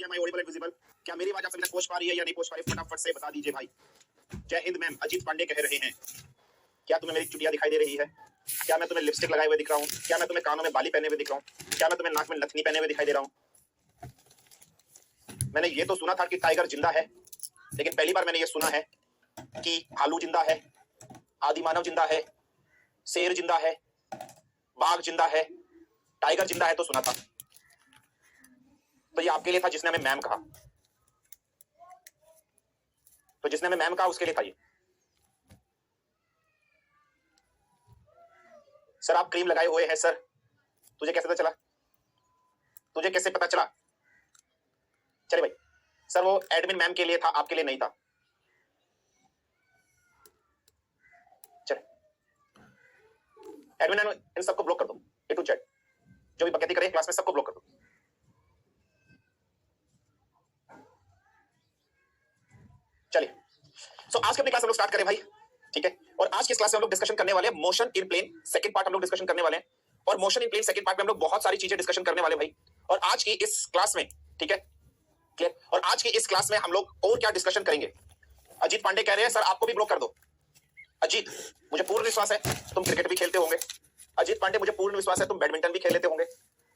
M I audible and visible? क्या मेरी आवाज आप सभी तक पहुंच पा रही है या नहीं पहुंच पा रही है? फटाफट से बता दीजिए भाई। जय हिंद मैम, अजीत पांडे कह रहे हैं। क्या तुम्हें मेरी चुटिया दिखाई दे रही है? क्या मैं तुम्हें लिपस्टिक लगाए हुए दिख रहा हूँ? क्या मैं तुम्हें कानों में बाली पहने हुए दिख रहा हूँ? क्या मैं तुम्हें नाक में नथनी पहने हुए दिखाई दे रहा हूँ? मैंने ये तो सुना था कि टाइगर जिंदा है, लेकिन पहली बार मैंने ये सुना है कि भालू जिंदा है, आदिमानव जिंदा है, शेर जिंदा है, बाघ जिंदा है, टाइगर जिंदा है तो सुना था। तो ये आपके लिए था जिसने हमें मैम कहा, तो जिसने हमें मैम कहा उसके लिए था ये। सर आप क्रीम लगाए हुए हैं सर, तुझे कैसे पता चला? तुझे कैसे पता चला? चले भाई, सर वो एडमिन मैम के लिए था, आपके लिए नहीं था। चले एडमिन मैम इन सबको ब्लॉक कर दो, ए टू जेड जो भी बकैती करे क्लास में सबको ब्लॉक कर दो। चलिए सो आज की अपनी क्लास हम लोग स्टार्ट करें भाई, ठीक है। और आज की क्लास में हम लोग डिस्कशन करने वाले हैं motion in plane, second part हम लोग डिस्कशन करने वाले हैं। और motion in plane second part में हम लोग बहुत सारी चीजें डिस्कशन करने वाले भाई। और आज की इस क्लास में, ठीक है, क्लियर। और आज की इस क्लास में हम लोग और क्या डिस्कशन करेंगे? अजीत पांडे कह रहे हैं सर आपको भी ब्लॉक कर दो। अजीत, मुझे पूर्ण विश्वास है तुम क्रिकेट भी खेलते होंगे। अजीत पांडे, मुझे पूर्ण विश्वास है तुम बैडमिंटन भी खेल लेते होंगे।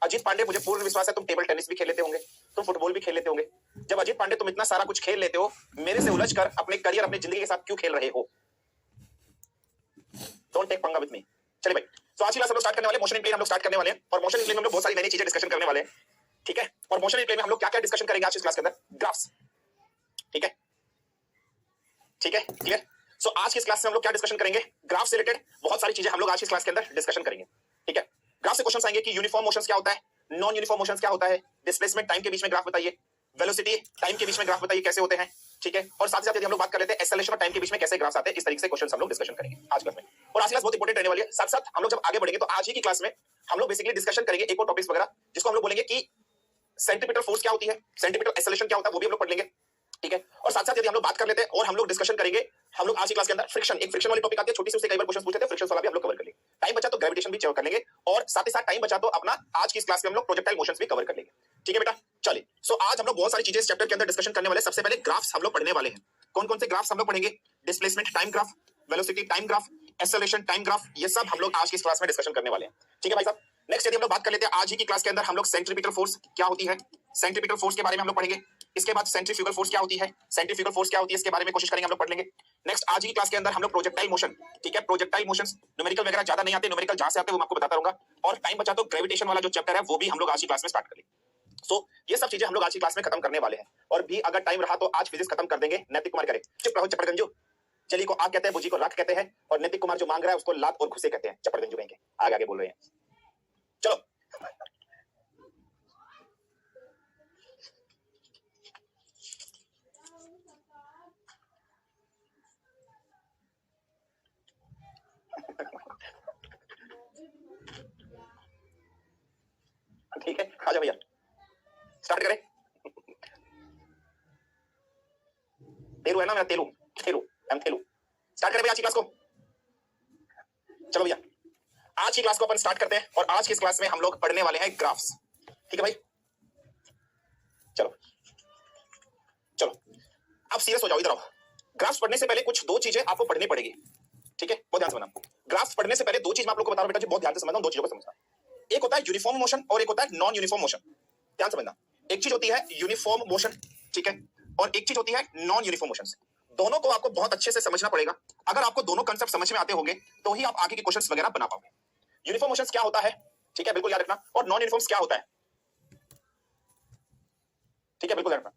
अजीत पांडे, मुझे पूर्ण विश्वास है तुम टेबल टेनिस भी खेल लेते होंगे, तुम फुटबॉल भी खेल लेते होंगे। जब अजीत पांडे तुम इतना सारा कुछ खेल लेते हो, मेरे से उलझ कर अपने करियर, अपनी जिंदगी के साथ क्यों खेल रहे हो? डोंट टेक पंगा विद मी। चलिए भाई, तो आज की क्लास हम लोग स्टार्ट करने वाले मोशन इन प्लेन हम लोग स्टार्ट करने वाले हैं। और मोशन इन प्लेन में हम लोग बहुत सारी नई चीजें डिस्कशन करने वाले हैं, ठीक है। और मोशन इन प्लेन में हम लोग क्या क्या डिस्कशन करेंगे आज की क्लास के अंदर? ग्राफ्स, ठीक है, ठीक है, क्लियर। सो आज की इस क्लास में हम लोग क्या डिस्कशन करेंगे? ग्राफ से रिलेटेड बहुत सारी चीजें हम लोग आज की क्लास के अंदर डिस्कशन करेंगे, ठीक है। ग्राफ से क्वेश्चंस आएंगे कि यूनिफॉर्म मोशंस क्या होता है, नॉन यूनिफॉर्म मोशंस क्या होता है, डिस्प्लेसमेंट टाइम के बीच में ग्राफ बताइए, वेलोसिटी टाइम के बीच में ग्राफ बताइए कैसे होते हैं, ठीक है। और साथ ही साथ यदि हम लोग बात कर लेते हैं एक्सेलरेशन और टाइम के बीच में कैसे ग्राफ्स आते हैं, इस तरीके से क्वेश्चंस हम लोग डिस्कशन करेंगे आज क्लास में। और आज की क्लास बहुत इंपॉर्टेंट रहने वाली है। साथ साथ हम लोग जब आगे बढ़ेंगे तो आज ही की क्लास में हम लोग बेसिकली डिस्कशन करेंगे एक और टॉपिक्स वगैरह, जिसको हम लोग बोलेंगे कि सेंटीमीटर फोर्स क्या होती है, सेंटीमीटर एक्सेलरेशन क्या होता है, वो भी हम लोग पढ़ लेंगे, ठीक है। और साथ साथ यदि हम लोग बात कर लेते हैं और हम लोग डिस्कशन करेंगे, हम लोग आज की क्लास के अंदर फ्रिक्शन, एक फ्रिक्शन वाली टॉपिक आती है छोटी सी, उससे कई बार क्वेश्चन पूछते हैं, फ्रिक्शन वाला भी हम लोग कवर कर लेंगे। टाइम बचा तो ग्रेविटेशन भी कर लेंगे, और साथ ही साथ टाइम बचा तो अपना आज की इस क्लास में हम लोग प्रोजेक्टाइल मोशंस भी कवर कर लेंगे, ठीक है बेटा। चलिए, सो आज हम लोग बहुत सारी चीजें इस चैप्टर के अंदर डिस्कशन करने वाले हैं। सबसे पहले ग्राफ्स हम लोग पढ़ने वाले हैं। कौन कौन से ग्राफ्स हम लोग पढ़ेंगे? Displacement time graph, velocity time graph, acceleration time graph, ये सब हम लोग आज की इस क्लास में डिस्कशन करने वाले हैं, ठीक है भाई साहब। नेक्स्ट यदि हम लोग बात कर लेते हैं आज ही की क्लास के अंदर, हम लोग सेंट्रीपिटल फोर्स क्या होती है, सेंट्रीपिटल फोर्स के बारे में हम लोग पढ़ेंगे। इसके बाद सेंट्रीफ्यूगल फोर्स क्या होती है, सेंट्रीफ्यूगल फोर्स क्या होती है, इसके बारे में कोशिश करेंगे हम लोग पढ़ लेंगे। नेक्स्ट आज की क्लास के अंदर हम लोग प्रोजेक्टाइल मोशन, ठीक है, प्रोजेक्टाइल मोशंस, न्यूमेरिकल वगैरह ज्यादा नहीं आते, न्यूमेरिकल जहां से आते हैं वो मैं आपको बताता रहूंगा। और टाइम बचा तो ग्रेविटेशन वाला जो चैप्टर है वो भी हम लोग आज की क्लास में स्टार्ट कर लेंगे। सो ये सब चीजें हम लोग आज की क्लास में खत्म करने वाले हैं। और भी अगर टाइम रहा तो आज फिजिक्स खत्म कर देंगे। नैतिक कुमार करे चुप रहो चपड़गंजू, चली को आग कहते हैं, बुझी को राख कहते हैं, और नैतिक कुमार जो मांग रहा है उसको लात और घुसे कहते हैं। चपड़गंजू कहेंगे, आगे आगे बोल रहे हैं। चलो ठीक है, आ जाओ भैया, स्टार्ट करें। तेलू है ना मेरा, तेलू तेलू एम तेलू। स्टार्ट करें भैया आज की क्लास को। चलो भैया, आज की क्लास को अपन स्टार्ट करते हैं। और आज की इस क्लास में हम लोग पढ़ने वाले हैं ग्राफ्स, ठीक है भाई। चलो चलो, अब सीरियस हो जाओ, इधर आओ। ग्राफ्स पढ़ने से पहले कुछ दो चीजें आपको पढ़नी पड़ेगी, ठीक है, बहुत ध्यान से समझना। ग्राफ्स पढ़ने से पहले दो चीज मैं आप लोगों को बता रहा हूं बेटा जी, बहुत ध्यान से समझना, दो चीजों को समझना। एक होता है यूनिफॉर्म मोशन और एक होता है नॉन यूनिफॉर्म मोशन। ध्यान समझना, एक चीज होती है यूनिफॉर्म मोशन, ठीक है, और एक चीज होती है नॉन यूनिफॉर्म मोशन। दोनों को आपको बहुत अच्छे से समझना पड़ेगा। अगर आपको दोनों कंसेप्ट समझ में आते होंगे तो ही आप आगे के क्वेश्चंस वगैरह बना पाओगे। यूनिफॉर्म मोशंस क्या होता है, ठीक है, बिल्कुल याद रखना। और नॉन यूनिफॉर्म्स क्या होता है, ठीक है, बिल्कुल याद रखना।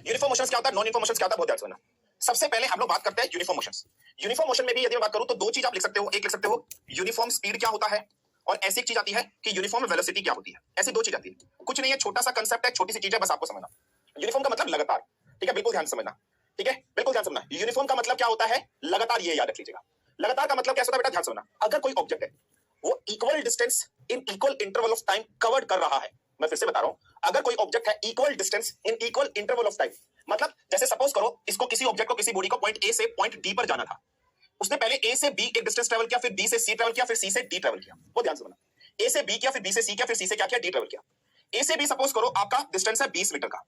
यूनिफॉर्म मोशंस क्या होता है, नॉन यूनिफॉर्म मोशंस क्या होता है, बहुत ध्यान से सुनना। सबसे पहले हम लोग बात करते हैं यूनिफॉर्म मोशंस। यूनिफॉर्म मोशन में भी यदि मैं बात करूं तो दो चीज आप लिख सकते हो। एक लिख सकते हो यूनिफॉर्म स्पीड क्या होता है, और ऐसी एक चीज आती है कि यूनिफॉर्म वेलोसिटी क्या होती है। ऐसी दो चीज आती है, कुछ नहीं है, छोटा सा कंसेप्ट है, छोटी सी चीज है, बस आपको समझना। यूनिफॉर्म का मतलब लगातार, ठीक है, बिल्कुल ध्यान से समझना, ठीक है, बिल्कुल ध्यान से समझना। यूनिफॉर्म का मतलब क्या होता है, लगातार, ये याद रख लीजिएगा। लगातार का मतलब क्या होता है बेटा, ध्यान से समझना। अगर कोई ऑब्जेक्ट है वो equal distance in equal interval of time covered कर रहा है, मैं फिर से बता रहा हूं, अगर कोई ऑब्जेक्ट है equal distance in equal interval of time, मतलब जैसे सपोज करो इसको, किसी ऑब्जेक्ट को, किसी बॉडी को पॉइंट ए से पॉइंट डी पर जाना था। उसने पहले ए से बी एक डिस्टेंस ट्रेवल किया, फिर बी से सी ट्रेवल किया, फिर सी से डी ट्रेवल किया। वो ध्यान से समझना, ए से बी किया, फिर बी से सी किया, फिर सी से क्या किया, डी ट्रेवल किया। ए से बी सपोज करो आपका डिस्टेंस है 20 मीटर का,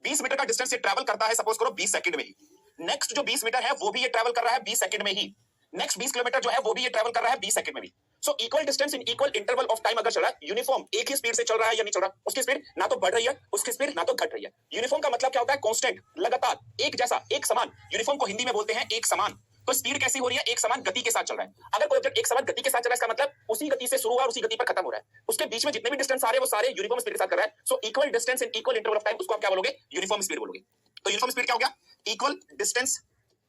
20 मीटर का डिस्टेंस ये ट्रैवल करता है सपोज करो 20 सेकंड में ही। नेक्स्ट जो 20 मीटर है वो भी ये ट्रैवल कर रहा है 20 सेकंड में ही। नेक्स्ट 20 किलोमीटर जो है वो भी ये ट्रैवल कर रहा है 20 सेकंड में भी। So equal distance in equal interval of time अगर चल रहा है, यूनिफॉर्म एक ही स्पीड से चल रहा है या नहीं चल रहा, उसकी स्पीड ना तो बढ़ रही है, उसकी स्पीड ना तो घट रही है। यूनिफॉर्म का मतलब क्या होता है? कांस्टेंट, लगातार, एक जैसा, एक समान। यूनिफॉर्म को हिंदी में बोलते हैं एक समान। तो स्पीड कैसी हो रही है? एक समान गति के साथ चल रहा है। अगर कोई ऑब्जेक्ट एक समान गति के साथ चल रहा है, इसका मतलब उसी गति से शुरू हुआ और उसी गति पर खत्म हो रहा है। उसके बीच में जितने भी डिस्टेंस आ रहे हैं वो सारे यूनिफॉर्म स्पीड के साथ कर रहा है। So equal distance in equal interval of time, उसको आप क्या बोलोगे? यूनिफॉर्म स्पीड बोलोगे। तो यूनिफॉर्म स्पीड क्या हो गया? Equal distance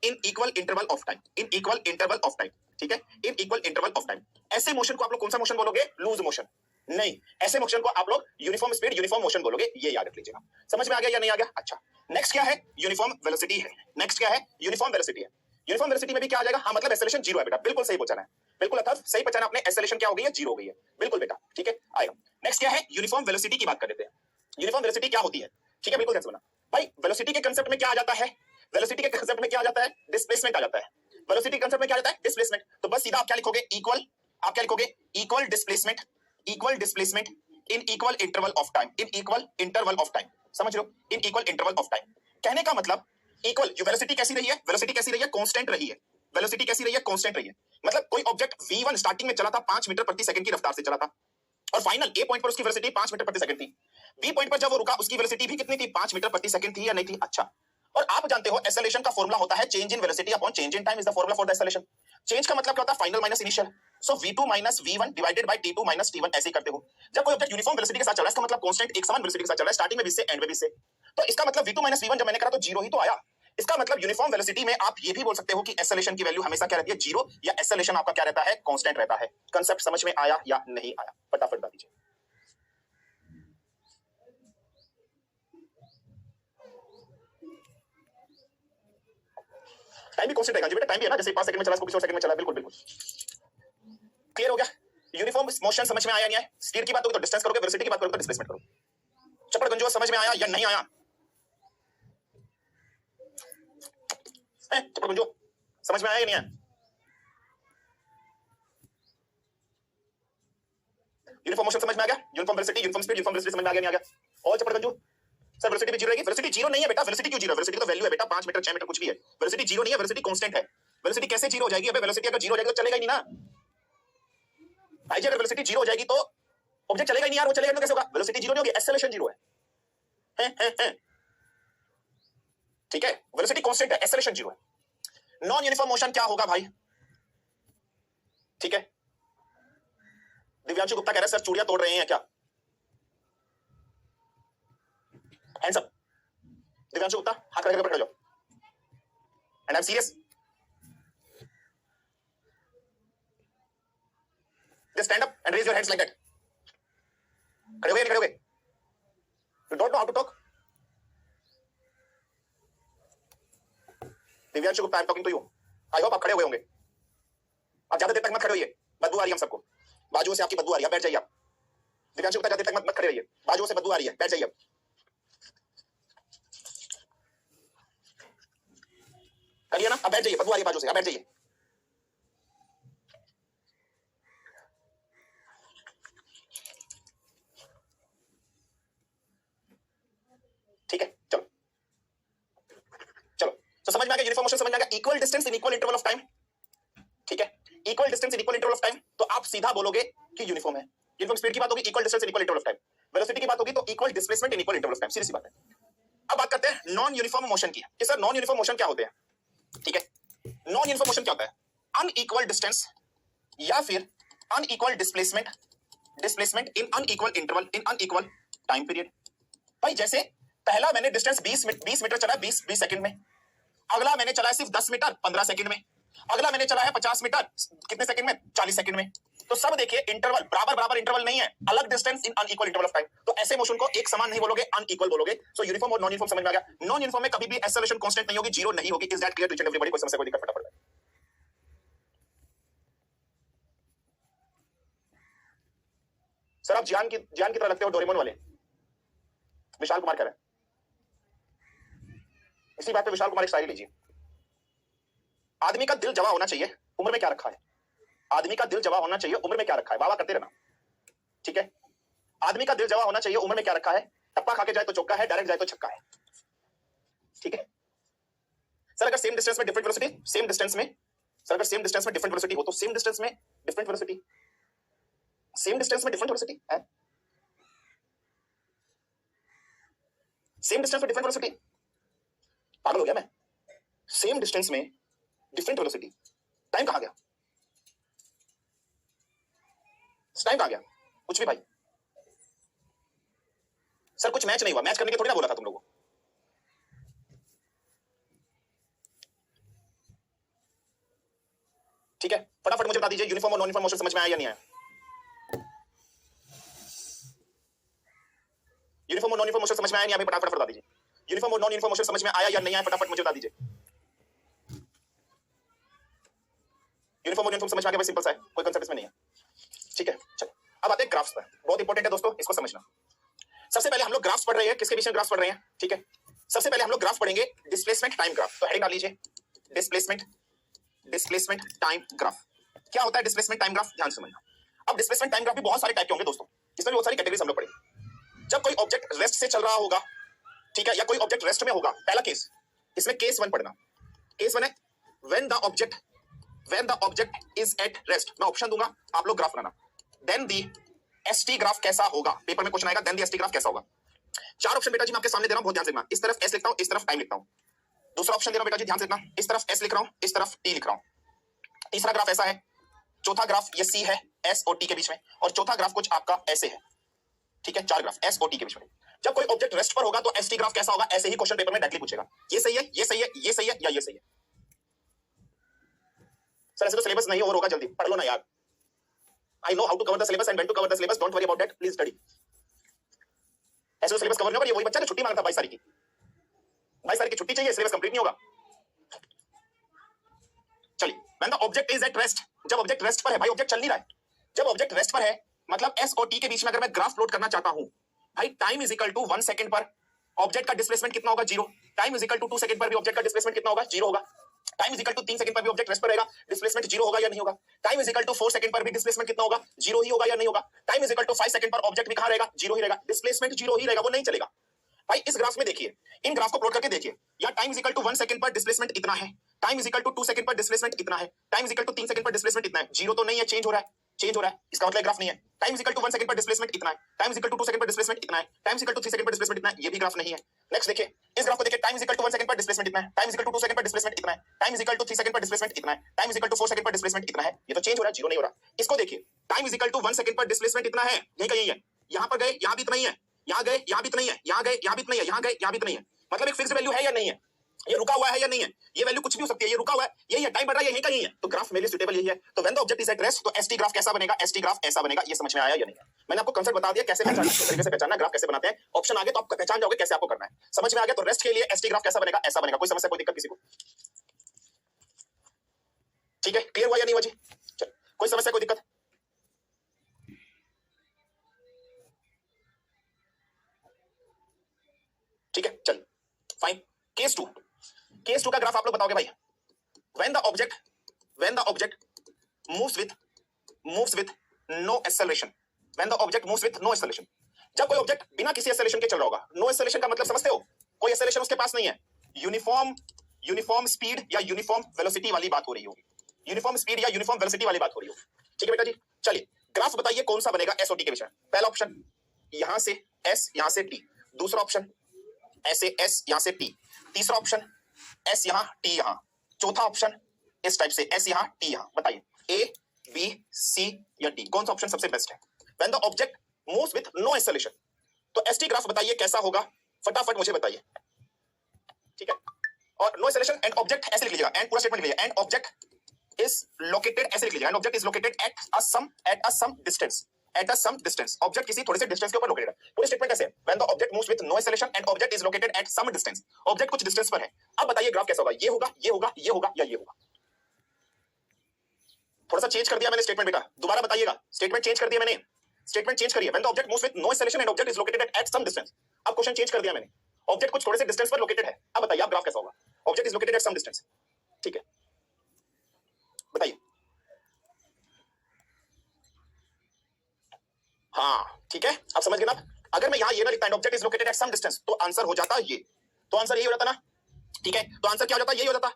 in equal interval of time, in equal interval of time, ठीक है, in equal interval of time. ऐसे मोशन को आप लोग कौन सा मोशन बोलोगे? Loose motion. नहीं, ऐसे मोशन को आप लोग यूनिफॉर्म स्पीड, यूनिफॉर्म मोशन बोलोगे। ये याद रख लीजिएगा। समझ में आ गया या नहीं आ गया? अच्छा, नेक्स्ट क्या है? यूनिफॉर्म वेलोसिटी है। नेक्स्ट क्या है? यूनिफॉर्म वेलोसिटी है। यूनिफॉर्म वेलोसिटी में भी क्या आ जाएगा? हाँ, मतलब एक्सेलरेशन जीरो है बेटा। बिल्कुल सही पहचाना है, बिल्कुल अर्थात सही पहचाना आपने। एक्सेलरेशन क्या हो गई है? जीरो हो गई है। बिल्कुल बेटा, ठीक है, आएगा। नेक्स्ट क्या है? यूनिफॉर्म वेलोसिटी की बात कर लेते हैं। यूनिफॉर्म वेलोसिटी क्या होती है? ठीक है, बिल्कुल ध्यान से सुनना भाई। वेलोसिटी के कांसेप्ट में क्या आ जाता है? वेलोसिटी के कांसेप्ट में क्या आ जाता है? डिस्प्लेसमेंट आ जाता है। वेलोसिटी के कांसेप्ट में क्या आ जाता है? डिस्प्लेसमेंट। तो बस सीधा आप क्या लिखोगे? इक्वल, आप क्या लिखोगे? Equal displacement, equal displacement in equal interval of time, in equal interval of time. समझ लो, in equal interval of time. कहने का मतलब इक्वल, जो वेलोसिटी कैसी रही है? वेलोसिटी कैसी रही है? कांस्टेंट रही है। वेलोसिटी कैसी रही है? कांस्टेंट रही है। मतलब कोई ऑब्जेक्ट v1 स्टार्टिंग में चला था 5 मीटर प्रति सेकंड की रफ्तार से चला था, और फाइनल ए पॉइंट पर उसकी वेलोसिटी 5 मीटर प्रति सेकंड थी। बी पॉइंट पर जब वो रुका, उसकी वेलोसिटी भी कितनी थी? 5 मीटर प्रति सेकंड थी या नहीं थी? अच्छा, और आप जानते हो एक्सेलरेशन का फॉर्मूला होता है change in velocity upon change in time is the formula for the acceleration. Change का मतलब क्या होता है? Final minus initial. So v2 minus v1 divided by t2 minus t1 ऐसे ही करते हो। जब कोई ऑब्जेक्ट यूनिफॉर्म वेलोसिटी के साथ चल रहा है, इसका मतलब कांस्टेंट एक समान वेलोसिटी के साथ चल रहा है, स्टार्टिंग में 20 से एंड में 20 से। तो इसका मतलब v2 माइनस v1 जब मैंने करा तो जीरो ही तो आया। इसका मतलब यूनिफॉर्म वेलोसिटी में आप ये भी बोल सकते हो कि एक्सेलरेशन की वैल्यू हमेशा क्या रहती है? जीरो, या एक्सेलरेशन आपका क्या रहता है? कांस्टेंट रहता है। कांसेप्ट समझ में आया या नहीं आया? फटाफट बता दीजिए। टाइम भी कांस्टेंट रहेगा जी बेटा। टाइम भी है ना, जैसे 5 सेकंड में चला, इसको 20 सेकंड में चला। बिल्कुल बिल्कुल क्लियर हो गया। यूनिफॉर्म मोशन समझ में आया नहीं आया? स्पीड की बात होगी तो डिस्टेंस करोगे, वेलोसिटी की बात करोगे तो डिस्प्लेसमेंट करोगे। चपड़ गंजो समझ में आया या नहीं आया? चपड़ गंजो समझ में आया या नहीं आया? यूनिफॉर्म मोशन समझ में आ गया? Uniform velocity, uniform speed, uniform velocity समझ में आ गया नहीं आ गया? और चपड़ गंजो सर वेलोसिटी भी जीरो रहेगी। वेलोसिटी जीरो नहीं है बेटा। वेलोसिटी क्यों जीरो है? वेलोसिटी तो वैल्यू है बेटा, 5 मीटर 6 मीटर कुछ भी है। वेलोसिटी जीरो नहीं है, वेलोसिटी कांस्टेंट है। वेलोसिटी कैसे जीरो हो जाएगी? अबे वेलोसिटी अगर जीरो हो जाएगी तो चलेगा ही नहीं ना भाई जी। अगर वेलोसिटी जीरो हो जाएगी तो ऑब्जेक्ट चलेगा ही नहीं यार। वो चलेगा तो कैसे होगा? वेलोसिटी जीरो नहीं होगी, एक्सेलरेशन जीरो है। ठीक है, वेलोसिटी कांस्टेंट है, एक्सेलरेशन जीरो है। नॉन यूनिफॉर्म मोशन क्या होगा भाई? ठीक है, दिव्यांशु गुप्ता कह रहा है सर चूड़ियां तोड़ रहे हैं क्या? हैंड्स अप दिव्यांशु गुप्ता, हाथ करके पकड़ लो। And I am serious. Just stand up and raise your hands like that. खड़े हो गए, खड़े हो गए? You don't know how to talk. Divyanshu Gupta, I am talking to you. I hope आप खड़े हुए होंगे। आप ज्यादा देर तक मत खड़े होइए, बदबू आ रही है हम सबको। बाजुओं से आपकी बदबू आ रही है, बैठ जाइए आप। दिव्यांशु गुप्ता, ज्यादा देर तक मत खड़े रहिए, बाजुओं से बदबू आ रही है, बैठ जाइए आप। करिए ना, अब बैठ जाइए, बदबू आ रही है बाजू से, अब बैठ जाइए। ठीक है, चलो चलो। तो समझ में आ गया? यूनिफॉर्म मोशन समझ में आ गया? Equal distance in equal interval of time. ठीक है, equal distance in equal interval of time, तो आप सीधा बोलोगे कि यूनिफॉर्म है। यूनिफॉर्म स्पीड की बात होगी, equal distance in equal interval of time. Velocity की बात होगी तो equal displacement in equal interval of time. सीधी सी बात है। अब बात करते हैं नॉन यूनिफॉर्म मोशन की कि सर नॉन यूनिफॉर्म मोशन क्या होते हैं? ठीक है, नॉन यूनिफॉर्म मोशन क्या होता है? अनइक्वल डिस्टेंस या फिर unequal displacement, displacement in unequal interval in unequal time period. भाई जैसे पहला मैंने डिस्टेंस 20 मीटर चला 20 सेकंड में, अगला मैंने चला सिर्फ 10 मीटर 15 सेकंड में, अगला मैंने चला है 50 मीटर कितने सेकंड में? 40 सेकंड में। तो सब देखिए इंटरवल बराबर बराबर इंटरवल नहीं है, अलग distance in unequal interval of time. तो ऐसे मोशन को एक समान नहीं बोलोगे, अनइक्वल बोलोगे। सो यूनिफॉर्म और नॉन यूनिफॉर्म समझ में आ गया? नॉन यूनिफॉर्म में कभी भी एक्सेलरेशन कांस्टेंट नहीं होगी, जीरो नहीं होगी। Is that clear to each and everybody? कोई समस्या, कोई दिक्कत? फटाफट सर आप जान की तरह लगते हो डोरेमोन वाले। विशाल कुमार कह रहे हैं। इसी बात पे विशाल कुमार एक शायरी लीजिए। आदमी का दिल जवा होना चाहिए, उम्र में क्या रखा है? आदमी का दिल जवा होना चाहिए, उम्र में क्या रखा है? वाह वाह करते रहना। ठीक है, आदमी का दिल जवा होना चाहिए, उम्र में क्या रखा है? टप्पा खा के जाए तो चौका है, डायरेक्ट जाए तो छक्का है। ठीक है सर, अगर सेम डिस्टेंस में डिफरेंट वेलोसिटी, सेम डिस्टेंस में सर, अगर सेम डिस्टेंस में डिफरेंट वेलोसिटी हो तो सेम डिस्टेंस में डिफरेंट वेलोसिटी, सेम डिस्टेंस में डिफरेंट वेलोसिटी है, सेम डिस्टेंस में डिफरेंट वेलोसिटी, पागल हो गया मैं? सेम डिस्टेंस में डिफरेंट वेलोसिटी, टाइम कहां गया? टाइम कहां गया? कुछ भी भाई सर, कुछ मैच नहीं हुआ, मैच करने के थोड़ी ना बोला था तुम लोगों को। ठीक है, फटाफट मुझे बता दीजिए यूनिफॉर्म और नॉन यूनिफॉर्म मोशन समझ में आया या नहीं आया? यूनिफॉर्म और नॉन यूनिफॉर्म मोशन समझ में आया नहीं आया? फटाफट बता दीजिए यूनिफॉर्म और नॉन यूनिफॉर्म मोशन समझ में आया या नहीं आया? फटाफट मुझे बता दीजिए। यूनिफॉर्म और यूनिफॉर्म समझ में आ गया भाई, सिंपल सा है, कोई कांसेप्ट इसमें नहीं है। ठीक है, चलो अब आते हैं ग्राफ्स पर, बहुत इंपॉर्टेंट है दोस्तों, इसको समझना। सबसे पहले हम लोग ग्राफ्स पढ़ रहे हैं, किसके बीच में ग्राफ्स पढ़ रहे हैं? ठीक है, सबसे पहले हम लोग ग्राफ पढ़ेंगे डिस्प्लेसमेंट टाइम ग्राफ। तो हेडिंग डाल लीजिए डिस्प्लेसमेंट टाइम ग्राफ। क्या होता है डिस्प्लेसमेंट टाइम ग्राफ? ध्यान से समझना। अब डिस्प्लेसमेंट टाइम ग्राफ भी बहुत सारे टाइप के होंगे दोस्तों, इसमें भी बहुत सारी कैटेगरीज हम लोग पढ़ेंगे। जब कोई ऑब्जेक्ट रेस्ट से चल रहा होगा, ठीक है, या कोई ऑब्जेक्ट रेस्ट में होगा, पहला केस, इसमें केस 1 पढ़ना। केस 1 है when the object is at rest. मैं ऑप्शन दूंगा, आप लोग ग्राफ बनाना। देन दी एसटी ग्राफ कैसा होगा? पेपर में क्वेश्चन आएगा, देन दी एसटी ग्राफ कैसा होगा? 4 ऑप्शन बेटा जी मैं आपके सामने दे रहा हूं, बहुत ध्यान से देखना। इस तरफ एस लिखता हूं, इस तरफ टाइम लिखता हूं। दूसरा ऑप्शन दे रहा हूं बेटा जी, ध्यान से देखना, इस तरफ एस लिख रहा हूं, इस तरफ टी लिख रहा हूं। तीसरा ग्राफ ऐसा है, चौथा ग्राफ ये सी है एस और टी के बीच में, और चौथा ग्राफ कुछ आपका ऐसे है। ठीक है, 4 ग्राफ एस और टी के बीच में। जब कोई ऑब्जेक्ट रेस्ट पर होगा तो एसटी ग्राफ कैसा होगा? ऐसे ही क्वेश्चन पेपर में डायरेक्टली पूछेगा, ये सही है, ये सही है, ये सही है, या ये सही है। सर ऐसे तो सिलेबस नहीं ओवर होगा, जल्दी पढ़ लो ना यार। I know how to cover the syllabus and when to cover the syllabus. Don't worry about that. Please study. ऐसे तो सिलेबस कवर नहीं होगा। ये वही बच्चा जो छुट्टी मांगता 22 तारीख की, 22 तारीख की छुट्टी चाहिए, सिलेबस कंप्लीट नहीं होगा। चलिए, when the object is at rest, जब ऑब्जेक्ट रेस्ट पर है, भाई ऑब्जेक्ट चल नहीं रहा है, जब ऑब्जेक्ट रेस्ट पर है मतलब एस और टी के बीच में अगर मैं ग्राफ प्लॉट करना चाहता हूं, भाई time is equal to 1 second पर ऑब्जेक्ट का डिस्प्लेसमेंट कितना होगा? 0। Time is equal to 2 second पर भी ऑब्जेक्ट का डिस्प्लेसमेंट कितना होगा? 0 होगा। Time is equal to 3 second पर भी ऑब्जेक्ट रेस्ट पर रहेगा, डिस्प्लेसमेंट 0 होगा या नहीं होगा? Time is equal to 4 second पर भी डिस्प्लेसमेंट कितना होगा? 0 ही होगा या नहीं होगा? Time is equal to 5 second पर ऑब्जेक्ट भी कहां रहेगा? 0 ही रहेगा, डिस्प्लेसमेंट 0 ही रहेगा, वो नहीं चलेगा। भाई इस ग्राफ में देखिए, इन ग्राफ को प्लॉट करके देखिए, या time is equal to 1 second पर डिस्प्लेसमेंट इतना है, time is equal to 2 second पर डिस्प्लेसमेंट इतना है, time is equal to 3 second पर डिस्प्लेसमेंट इतना है। 0 तो नहीं है, चेंज हो रहा है, चेंज हो रहा है, इसका मतलब ग्राफ नहीं है। Time is equal to 1 second पर डिस्प्लेसमेंट इतना है, time is equal to 2 second पर डिस्प्लेसमेंट इतना है, time is equal to 3 second पर डिस्प्लेसमेंट इतना है, ये भी ग्राफ नहीं है। नेक्स्ट देखिए, इस ग्राफ को देखिए, time is equal to 1 second पर डिस्प्लेसमेंट इतना है, time is equal to 2 second पर डिस्प्लेसमेंट इतना है, time is equal to 3 second पर डिस्प्लेसमेंट इतना है, time is equal to 4 second पर डिस्प्लेसमेंट इतना है, ये तो चेंज हो रहा है, 0 नहीं हो रहा। इसको देखिए, time is equal to 1 second पर डिस्प्लेसमेंट इतना है, यही कहीं है, यहां पर गए, यहां भी इतना ही है, यहां गए, यहां भी इतना ही है, यहां गए, यहां भी इतना ही है, यहां गए, यहां भी इतना ही है, मतलब एक फिक्स्ड वैल्यू है या नहीं है? ये रुका हुआ है या नहीं है? ये वैल्यू कुछ भी हो सकती है, ये रुका हुआ है, यही है, टाइम बढ़ रहा है, यही कहीं है, तो ग्राफ मेरे लिए सुटेबल यही है। तो when the object is at rest, तो एसटी ग्राफ कैसा बनेगा? एसटी ग्राफ ऐसा बनेगा। ये समझ में आया या नहीं? मैंने आपको कांसेप्ट बता दिया, कैसे पहचानना, किस तरीके से पहचानना, ग्राफ कैसे बनाते हैं। ऑप्शन आगे तो आप पहचान जाओगे कैसे आपको करना है, समझ में आ गया? तो रेस्ट के लिए एसटी ग्राफ कैसा बनेगा? ऐसा बनेगा। कोई समस्या, कोई दिक्कत किसी को? ठीक है, क्लियर हुआ या नहीं हुआ जी? चल, कोई समस्या, कोई दिक्कत? ठीक है, चल फाइन। केस 2 का ग्राफ आप लोग बताओगे भाई। when the object moves with no acceleration, when the object moves with no acceleration, जब कोई ऑब्जेक्ट बिना किसी एक्सेलरेशन के चल रहा होगा, नो एक्सेलरेशन का मतलब समझते हो? कोई एक्सेलरेशन उसके पास नहीं है, यूनिफॉर्म स्पीड या यूनिफॉर्म वेलोसिटी वाली बात हो रही होगी, यूनिफॉर्म स्पीड या यूनिफॉर्म वेलोसिटी वाली बात हो रही होगी। ठीक है बेटा जी, चलिए ग्राफ बताइए कौन सा बनेगा एस और टी के बीच में। पहला ऑप्शन यहां से एस, यहां से टी। दूसरा ऑप्शन ऐसे एस, यहां से टी। तीसरा ऑप्शन एस यहां, टी यहां। चौथा ऑप्शन इस टाइप से एस यहां, टी यहां। बताइए ए, बी, सी या डी, कौन सा ऑप्शन सबसे बेस्ट है? When the object moves with no acceleration, तो एसटी ग्राफ बताइए कैसा होगा, फटाफट मुझे बताइए। ठीक है, और नो एक्सेलरेशन एंड ऑब्जेक्ट ऐसे लिख लीजिएगा, एंड पूरा स्टेटमेंट लिख लीजिएगा, एंड ऑब्जेक्ट इज लोकेटेड, ऐसे लिख लीजिएगा, and object is located at a some distance, at a some distance, object किसी थोड़े से डिस्टेंस के ऊपर लोकेटेड है। पूरी स्टेटमेंट कैसे है? When the object moves with no acceleration and object is located at some distance, object कुछ डिस्टेंस पर है। अब बताइए ग्राफ कैसा होगा? ये होगा, ये होगा, ये होगा या ये होगा? थोड़ा सा चेंज कर दिया मैंने स्टेटमेंट बेटा, दोबारा बताइएगा, स्टेटमेंट चेंज कर दिया मैंने, स्टेटमेंट चेंज करिए। When the object moves with no acceleration and object is located at some distance, अब क्वेश्चन चेंज कर दिया मैंने, ऑब्जेक्ट कुछ थोड़े से डिस्टेंस पर लोकेटेड है। अब बताइए आप ग्राफ कैसा होगा? Object is located at some distance, ठीक है, बताइए। हाँ ठीक है, आप समझ गए ना? अगर मैं यहां ये ना लिखता, object is located at some distance, तो आंसर हो जाता ये, तो आंसर यही हो जाता ना, ठीक है, तो आंसर क्या हो जाता, यही हो जाता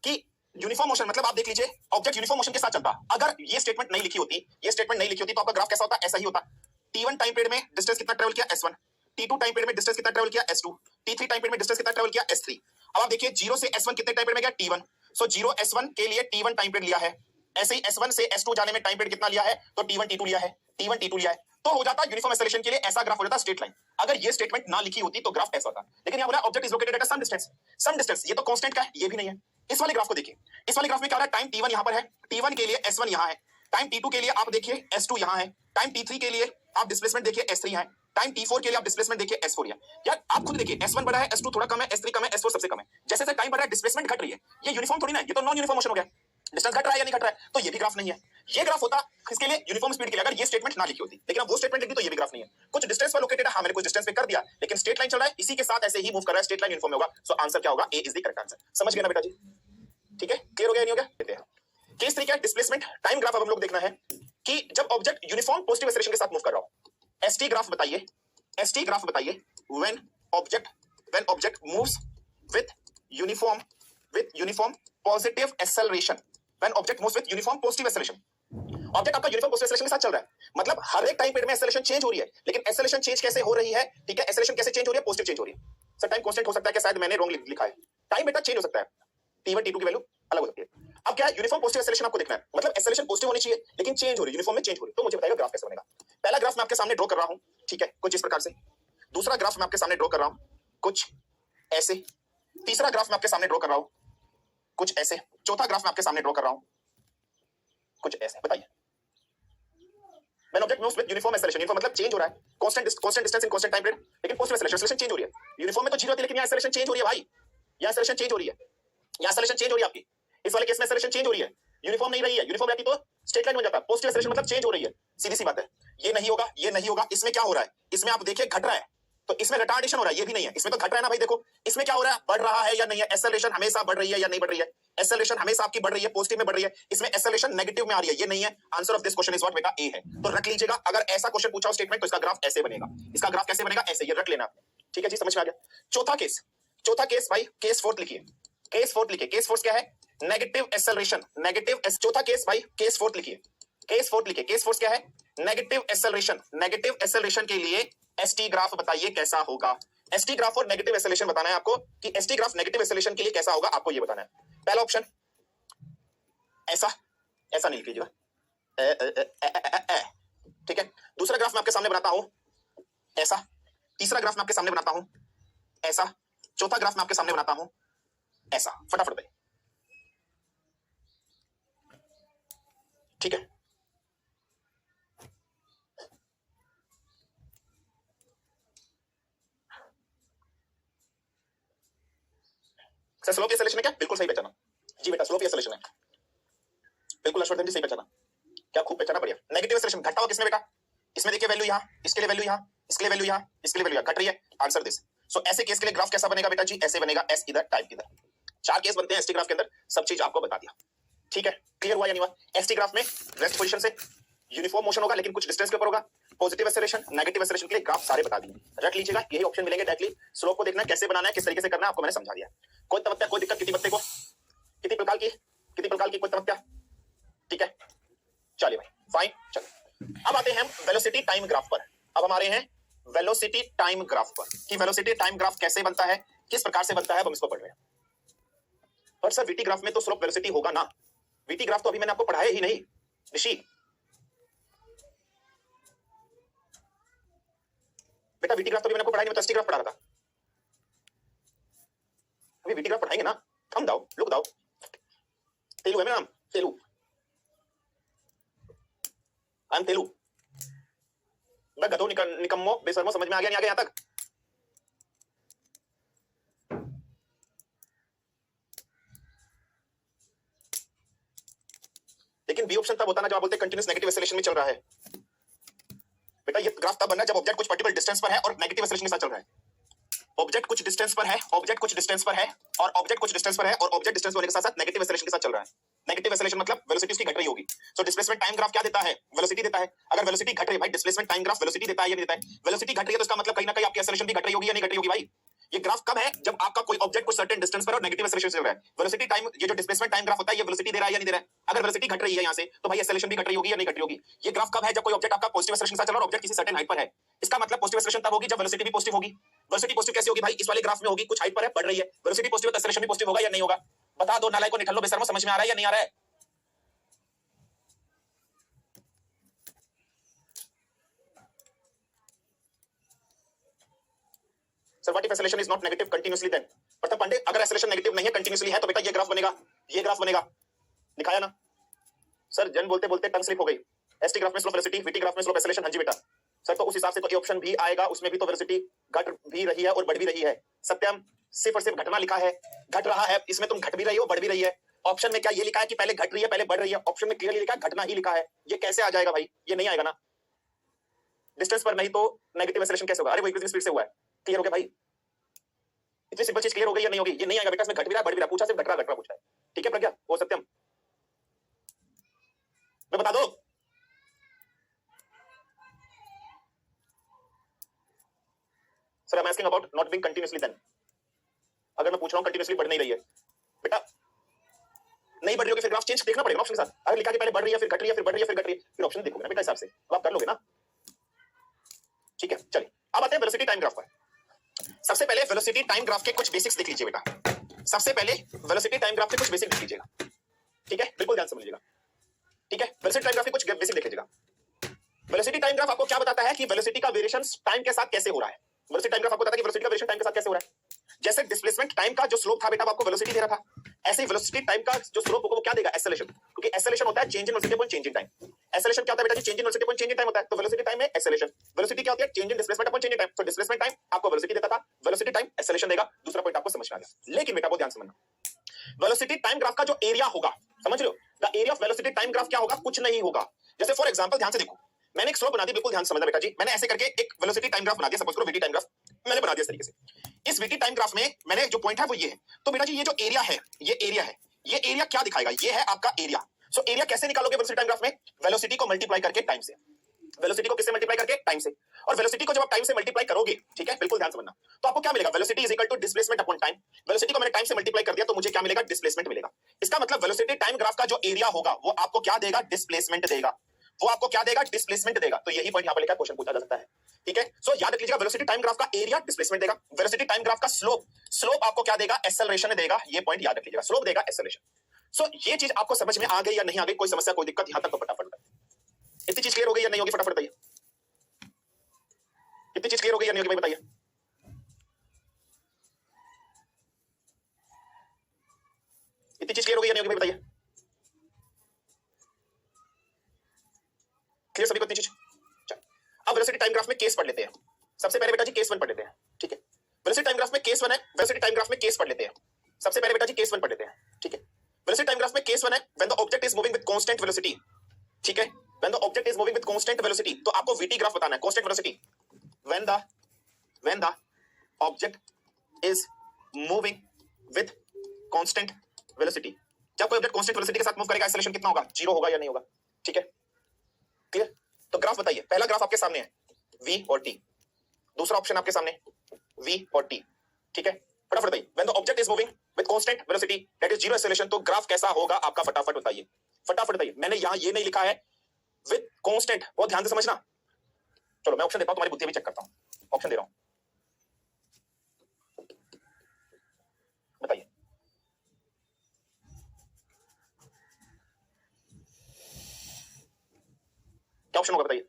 कि यूनिफॉर्म मोशन मतलब आप देख लीजिए ऑब्जेक्ट यूनिफॉर्म मोशन के साथ चलता। अगर ये स्टेटमेंट नहीं लिखी होती, ये स्टेटमेंट नहीं लिखी होती तो आपका ग्राफ कैसा होता, ऐसा ही होता। T1 टाइम पीरियड में डिस्टेंस कितना ट्रेवल किया S1, T2 टाइम पीरियड में डिस्टेंस कितना ट्रेवल किया S2, T3 टाइम पीरियड में डिस्टेंस कितना ट्रेवल किया S3। अब आप देखिए 0 से S1 कितने टाइम पीरियड में गया T1, सो 0 S1 के लिए T1 टाइम पीरियड लिया है, ऐसे ही S1 से S2 जाने में टाइम पीरियड कितना लिया है, तो T1 T2 लिया है, T1 T2 लिया है, तो हो जाता यूनिफॉर्म एक्सेलरेशन के लिए ऐसा ग्राफ हो जाता स्ट्रेट लाइन। अगर ये स्टेटमेंट ना लिखी होती तो ग्राफ ऐसा होता, लेकिन यहां बोला object is located at some distance, some distance, ये तो कांस्टेंट का है, ये भी नहीं है। इस वाले ग्राफ को देखिए, इस वाले ग्राफ में क्या हो रहा है, टाइम T1 यहां पर है, T1 के लिए S1 यहां है, टाइम T2 के लिए आप देखिए S2 यहां है, टाइम T3 के लिए आप डिस्प्लेसमेंट देखिए S3 है, टाइम T4 के लिए आप डिस्प्लेसमेंट देखिए S4 है। यार आप खुद देखिए S1 बड़ा है, S2 थोड़ा कम है, S3 कम है, S4 सबसे कम है। जैसे जैसे टाइम बढ़ रहा है डिस्प्लेसमेंट घट रही है, ये यूनिफॉर्म थोड़ी ना है, ये तो नॉन यूनिफॉर्म मोशन हो गया। डिस्टेंस घट रहा है या नहीं घट रहा है, तो ये भी ग्राफ नहीं है। ये ग्राफ होता किसके लिए, यूनिफॉर्म स्पीड के लिए, अगर ये स्टेटमेंट ना लिखी होती। लेकिन अब वो स्टेटमेंट लिखी तो ये भी ग्राफ नहीं है। कुछ डिस्टेंस पर लोकेटेड है, हाँ मैंने कुछ डिस्टेंस पे कर दिया, लेकिन स्ट्रेट लाइन चल रहा है, इसी के साथ ऐसे ही मूव कर रहा है, स्ट्रेट लाइन यूनिफॉर्म में होगा। सो आंसर क्या होगा, ए इज द करेक्ट आंसर। समझ गए ना बेटा जी, ठीक है, क्लियर हो गया नहीं हो गया। केस 3 क्या, डिस्प्लेसमेंट टाइम ग्राफ। अब हम लोग देखना है कि जब ऑब्जेक्ट यूनिफॉर्म पॉजिटिव एक्सेलरेशन के साथ मूव कर रहा हो, एसटी ग्राफ बताइए, एसटी ग्राफ बताइए, when object moves with uniform positive acceleration, when object moves with uniform positive acceleration. Object आपका यूनिफॉर्म पॉजिटिव एक्सेलरेशन के साथ चल रहा है, मतलब हर एक टाइम पीरियड में एक्सेलरेशन चेंज हो रही है, लेकिन एक्सेलरेशन चेंज कैसे हो रही है, ठीक है, एक्सेलरेशन कैसे चेंज हो रही है, पॉजिटिव चेंज हो रही है। सर टाइम कांस्टेंट हो सकता है क्या, शायद मैंने रॉन्ग लिखा है, टाइम बेटा चेंज हो सकता है, T1 T2 की वैल्यू अलग हो सकती है। अब क्या है, यूनिफॉर्म पॉजिटिव एक्सेलरेशन आपको देखना है, मतलब एक्सेलरेशन पॉजिटिव होनी चाहिए लेकिन चेंज हो रही है, यूनिफॉर्म में चेंज हो रही है, तो मुझे बताइएगा ग्राफ कैसे बनेगा। पहला ग्राफ मैं आपके सामने ड्रॉ कर रहा हूं, ठीक है, कुछ इस प्रकार से। दूसरा ग्राफ मैं आपके सामने ड्रॉ कर रहा हूं कुछ ऐसे। तीसरा ग्राफ मैं आपके सामने ड्रॉ कर रहा हूं कुछ ऐसे। चौथा ग्राफ मैं आपके सामने ड्रॉ कर रहा हूं कुछ ऐसे। बताइए, when object moves with uniform acceleration, uniform मतलब चेंज हो रहा है, constant distance in constant time period, लेकिन पॉजिटिव एक्सेलरेशन चेंज हो रही है। यूनिफॉर्म में तो 0 होती है, लेकिन यहां एक्सेलरेशन चेंज हो रही है भाई, यहां एक्सेलरेशन चेंज हो रही है, यहां एक्सेलरेशन चेंज हो रही है आपकी। इस वाले केस में एक्सेलरेशन चेंज हो रही है, यूनिफॉर्म नहीं रही है, यूनिफॉर्म रहती तो स्ट्रेट लाइन बन जाता। पॉजिटिव एक्सेलरेशन मतलब चेंज हो रही है, सीधी सी बात है। ये नहीं होगा, ये नहीं होगा। इसमें क्या हो रहा है, इसमें आप देखिए घट रहा है, तो इसमें रिटार्डेशन हो रहा है, ये भी नहीं है, इसमें तो घट रहा है ना भाई। देखो इसमें क्या हो रहा है, बढ़ रहा है या नहीं है, एक्सेलरेशन हमेशा बढ़ रही है या नहीं बढ़ रही है, एक्सेलरेशन हमेशा आपकी बढ़ रही है, पॉजिटिव में बढ़ रही है, इसमें एक्सेलरेशन नेगेटिव में आ रही है, ये नहीं है। Answer of this question is what बेटा, ए है। तो रख लीजिएगा, अगर ऐसा क्वेश्चन पूछा हो स्टेटमेंट तो इसका ग्राफ ऐसे बनेगा, इसका ग्राफ कैसे बनेगा, ऐसे, ये रख लेना, ठीक है जी, समझ में आ गया। चौथा केस भाई, केस फोर्थ लिखिए, केस फोर्थ लिखिए। केस फोर्थ क्या है, नेगेटिव एक्सेलरेशन, नेगेटिव। चौथा केस भाई, केस फोर्थ लिखिए, केस फोर्थ लिखिए। केस फोर्थ क्या है, नेगेटिव एक्सेलरेशन। नेगेटिव एक्सेलरेशन के लिए एसटी ग्राफ बताइए कैसा होगा। एसटी ग्राफ और नेगेटिव एक्सेलरेशन बताना है आपको कि एसटी ग्राफ नेगेटिव एक्सेलरेशन के लिए कैसा होगा, आपको ये बताना है। पहला ऑप्शन ऐसा, ऐसा नहीं लीजिएगा, ठीक है। दूसरा ग्राफ मैं आपके सामने बनाता हूं ऐसा, तीसरा ग्राफ मैं आपके सामने बनाता हूं ऐसा, चौथा ग्राफ मैं आपके सामने बनाता हूं ऐसा। फटाफट बताइए, ठीक है। सर स्लोप एक्सेलरेशन है क्या, बिल्कुल सही पहचाना जी बेटा, स्लोप एक्सेलरेशन है, बिल्कुल अश्वथन जी सही पहचाना, क्या खूब पहचाना, बढ़िया। नेगेटिव एक्सेलरेशन घटा हुआ किसमें बेटा, इसमें देखिए वैल्यू यहां, इसके लिए वैल्यू यहां, इसके लिए वैल्यू यहां, इसके लिए वैल्यू यहां, घट रही है। Answer this. सो ऐसे केस के लिए ग्राफ कैसा बनेगा बेटा जी, ऐसे बनेगा, एस इधर टाइप इधर। 4 केस बनते हैं एसटी ग्राफ के अंदर, सब चीज आपको बता दिया, ठीक है। क्लियर हुआ या नहीं हुआ। एसटी ग्राफ में रेस्ट पोजीशन से यूनिफॉर्म मोशन होगा, लेकिन कुछ डिस्टेंस के ऊपर होगा। पॉजिटिव एक्सेलरेशन, नेगेटिव एक्सेलरेशन के लिए ग्राफ सारे बता दिए, रख लीजिएगा, यही ऑप्शन मिलेंगे डायरेक्टली। स्लोप को देखना है कैसे बनाना है, किस तरीके से करना है, आपको मैंने समझा दिया। कोई तमत्या, कोई दिक्कत, किसी बत्ते को कितनी प्रकार की कोई तमत्या, ठीक है। चलिए भाई, फाइन, चलो अब आते हैं हम वेलोसिटी टाइम ग्राफ पर। अब हमारे हैं वेलोसिटी टाइम ग्राफ पर कि वेलोसिटी टाइम ग्राफ कैसे बनता है, किस प्रकार से बनता है, हम इसको पढ़ रहे हैं। पर सर वीटी ग्राफ में तो स्लोप वेलोसिटी होगा ना, वीटी ग्राफ तो अभी मैंने आपको पढ़ाया ही नहीं ऋषि। बेटा वीटी ग्राफ तो अभी मैंने आपको पढ़ाया नहीं, मैं तो एसटी ग्राफ पढ़ा रहा था। अभी वीटी ग्राफ पढ़ाएंगे ना, थम दाओ, लुक दाओ, तेलू है मेरा नाम, तेलू, आई एम तेलू। गधो निकम्मो बेशर्मो, समझ में आ गया नहीं आ गया यहां तक। लेकिन बी ऑप्शन तब होता ना जब आप बोलते कंटीन्यूअस नेगेटिव एक्सेलरेशन में चल रहा है। बेटा ये ग्राफ तब बनना है जब ऑब्जेक्ट कुछ पर्टिकुलर डिस्टेंस पर है और नेगेटिव एक्सेलरेशन के साथ चल रहा है। ऑब्जेक्ट कुछ डिस्टेंस पर है, ऑब्जेक्ट कुछ डिस्टेंस पर है और ऑब्जेक्ट कुछ डिस्टेंस पर है और ऑब्जेक्ट डिस्टेंस होने के साथ-साथ नेगेटिव एक्सेलरेशन के साथ चल रहा है। नेगेटिव एक्सेलरेशन मतलब वेलोसिटी उसकी घट रही होगी। सो डिस्प्लेसमेंट टाइम ग्राफ क्या देता है, वेलोसिटी देता है। अगर वेलोसिटी घट रही है भाई, डिस्प्लेसमेंट टाइम ग्राफ वेलोसिटी देता है या नहीं देता है। वेलोसिटी घट रही है तो इसका मतलब कहीं ना कहीं आपकी एक्सेलरेशन भी घट रही होगी या नहीं घट रही होगी भाई। ये ग्राफ कब है? जब आपका कोई ऑब्जेक्ट कुछ सर्टेन डिस्टेंस पर और नेगेटिव एक्सेलरेशन से चल रहा है। वेलोसिटी टाइम, ये जो डिस्प्लेसमेंट टाइम ग्राफ होता है, ये वेलोसिटी दे रहा है या नहीं दे रहा है? अगर वेलोसिटी घट रही है यहाँ से, तो भाई एक्सेलरेशन भी घट रही होगी या नहीं घट रही होगी? ये ग्राफ कब है? जब कोई ऑब्जेक्ट आपका पॉजिटिव एक्सेलरेशन से चल रहा है और ऑब्जेक्ट किसी सर्टेन हाइट पर है। इसका मतलब पॉजिटिव एक्सेलरेशन तब होगी जब वेलोसिटी भी पॉजिटिव होगी। वेलोसिटी पॉजिटिव कैसे होगी भाई? इस वाले ग्राफ में होगी, कुछ हाइट पर है, बढ़ रही है, वेलोसिटी पॉजिटिव है, एक्सेलरेशन भी पॉजिटिव होगा या नहीं होगा? बता दो नालायक को, निठल्लो बेशर्मो, समझ में आ रहा है या नहीं आ रहा है? Sir what if acceleration is not negative continuously then? Pratham Pandey, अगर एक्सेलरेशन नेगेटिव नहीं है, कंटीन्यूअसली है, तो बेटा ये ग्राफ बनेगा, ये ग्राफ बनेगा। दिखाया ना सर? जन बोलते बोलते टंग स्लिप हो गई। एसटी ग्राफ में स्लोप वेलोसिटी, वीटी ग्राफ में स्लोप एक्सेलरेशन। हाँ जी बेटा। सर तो उस हिसाब से तो ये ऑप्शन भी आएगा, उसमें भी तो वेलोसिटी घट भी रही है और बढ़ भी रही है। सत्यम, सिर्फ और सिर्फ घटना लिखा है, घट रहा है, इसमें तुम घट भी रही हो, बढ़ भी रही है। ऑप्शन में क्या ये लिखा है कि पहले घट रही है पहले बढ़ रही है? ऑप्शन में क्लियरली लिखा है घटना ही लिखा है। ये कैसे आ जाएगा भाई? ये नहीं आएगा ना। डिस्टेंस पर नहीं तो नेगेटिव एक्सेलरेशन कैसे होगा? अरे वो इक्विलिब्रियम स्पीड से हुआ है। क्लियर हो गया भाई? इतनी सिंपल चीज क्लियर हो गई या नहीं होगी? ये नहीं आएगा बेटा, इसमें घट भी रहा बढ़ भी रहा, पूछा सिर्फ घट रहा पूछा है। ठीक है प्रज्ञा, वो सत्यम मैं बता दो। Sir I am asking about not being continuously then. अगर मैं पूछ रहा हूं कंटीन्यूअसली बढ़ नहीं रही है बेटा, नहीं बढ़ रही होगी, फिर ग्राफ चेंज देखना पड़ेगा ऑप्शन के साथ। अगर लिखा कि पहले बढ़ रही है फिर घट रही है फिर बढ़ रही है फिर घट रही है, फिर ऑप्शन देखोगे ना बेटा हिसाब से, तो आप कर लोगे ना। ठीक है चलिए, अब आते हैं वेलोसिटी टाइम ग्राफ पर। सबसे पहले वेलोसिटी टाइम ग्राफ के कुछ बेसिक्स देख लीजिए बेटा। सबसे पहले वेलोसिटी टाइम ग्राफ के कुछ बेसिक देख लीजिएगा। ठीक है, बिल्कुल ध्यान से समझिएगा। ठीक है, वेलोसिटी टाइम ग्राफ के कुछ बेसिक देख लीजिएगा। वेलोसिटी टाइम ग्राफ आपको क्या बताता है कि वेलोसिटी का वेरिएशन टाइम के साथ कैसे हो रहा है। वेलोसिटी टाइम ग्राफ आपको बताता है कि वेलोसिटी का वेरिएशन टाइम के साथ कैसे हो रहा है। जैसे डिस्प्लेसमेंट टाइम का जो स्लोप था बेटा, आपको वेलोसिटी दे रहा था, ऐसे ही वेलोसिटी टाइम का जो स्लोप होगा वो क्या देगा? एक्सेलरेशन। क्योंकि एक्सेलरेशन होता है change in velocity upon change in time. Acceleration क्या होता है बेटा जी? Change in velocity upon change in time होता है। तो वेलोसिटी टाइम में एक्सेलरेशन, वेलोसिटी क्या होती है? Change in displacement upon change in time. तो डिस्प्लेसमेंट टाइम आपको वेलोसिटी देता था, वेलोसिटी टाइम एक्सेलरेशन देगा। दूसरा पॉइंट आपको समझ में आ गया। लेकिन बेटा बहुत ध्यान से समझना, वेलोसिटी टाइम ग्राफ का जो एरिया होगा, समझ रहे हो? The area of velocity time graph क्या होगा? कुछ नहीं होगा। जैसे फॉर एग्जांपल ध्यान से देखो, मैंने एक स्लोप बना दी, बिल्कुल ध्यान से समझना बेटा जी। मैंने ऐसे करके एक वेलोसिटी टाइम ग्राफ बना दिया, सपोज करो वीटी टाइम ग्राफ मैंने बना दिया इस तरीके से। इस वीटी टाइम ग्राफ में मैंने जो पॉइंट है वो ये है। तो बेटा जी ये जो एरिया है, ये एरिया है, ये एरिया क्या दिखाएगा? ये है आपका एरिया। सो एरिया कैसे निकालोगे वेलोसिटी टाइम ग्राफ में? वेलोसिटी को मल्टीप्लाई करके टाइम से। वेलोसिटी को किससे मल्टीप्लाई करके? टाइम से। और वेलोसिटी को जब आप टाइम से मल्टीप्लाई करोगे, ठीक है, बिल्कुल ध्यान से समझना, तो आपको क्या मिलेगा? Velocity is equal to displacement upon time. Velocity को मैंने टाइम से मल्टीप्लाई कर दिया तो मुझे क्या मिलेगा? डिस्प्लेसमेंट मिलेगा। इसका मतलब वेलोसिटी टाइम ग्राफ का जो एरिया होगा वो आपको क्या देगा? डिस्प्लेसमेंट देगा। वो आपको क्या देगा? डिस्प्लेसमेंट देगा। तो यही पॉइंट यहां पर लिखा, क्वेश्चन पूछा जा सकता है। ठीक है, सो याद रख लीजिएगा, वेलोसिटी टाइम ग्राफ का एरिया डिस्प्लेसमेंट देगा, वेलोसिटी टाइम ग्राफ का स्लोप, स्लोप आपको क्या देगा? एक्सेलरेशन देगा। ये पॉइंट याद रख लीजिएगा, स्लोप देगा एक्सेलरेशन। सो ये चीज आपको समझ में आ गई या नहीं आ गई? कोई समस्या कोई दिक्कत यहां तक? तो फटाफट बताइए। इतनी चीज क्लियर हो गई या नहीं होगी? फटाफट बताइए। इतनी चीज क्लियर हो गई या नहीं होगी? बताइए। इतनी चीज क्लियर हो गई या नहीं होगी? बताइए। क्लियर सभी को इतनी चीज? अब वेलोसिटी टाइम ग्राफ में केस पढ़ लेते हैं। सबसे पहले बेटा जी केस 1 पढ़ लेते हैं। ठीक है, वेलोसिटी टाइम ग्राफ में केस 1 है, वेलोसिटी टाइम ग्राफ में केस पढ़ लेते हैं। सबसे पहले बेटा जी केस 1 पढ़ लेते हैं। ठीक है, वेलोसिटी टाइम ग्राफ में केस 1 है, when the object is moving with constant velocity. ठीक है, when the object is moving with constant velocity, तो आपको वीटी ग्राफ बताना है, constant velocity. When the object is moving with constant velocity, जब कोई ऑब्जेक्ट कांस्टेंट वेलोसिटी के साथ मूव करेगा, एक्सेलरेशन कितना होगा? 0 होगा या नहीं होगा? ठीक है, क्लियर? तो ग्राफ बताइए। पहला ग्राफ आपके सामने है v और t, दूसरा ऑप्शन आपके सामने v और t। ठीक है, फटाफट बताइए। When the object is moving with constant velocity that is 0 acceleration, तो ग्राफ कैसा होगा आपका? फटाफट बताइए, फटाफट बताइए। मैंने यहां ये नहीं लिखा है विद कांस्टेंट, बहुत ध्यान से समझना। चलो मैं ऑप्शन देता हूं, तुम्हारी बुद्धि भी चेक करता हूं। ऑप्शन दे रहा हूं, बताइए। क्या ऑप्शन होगा? बताइए।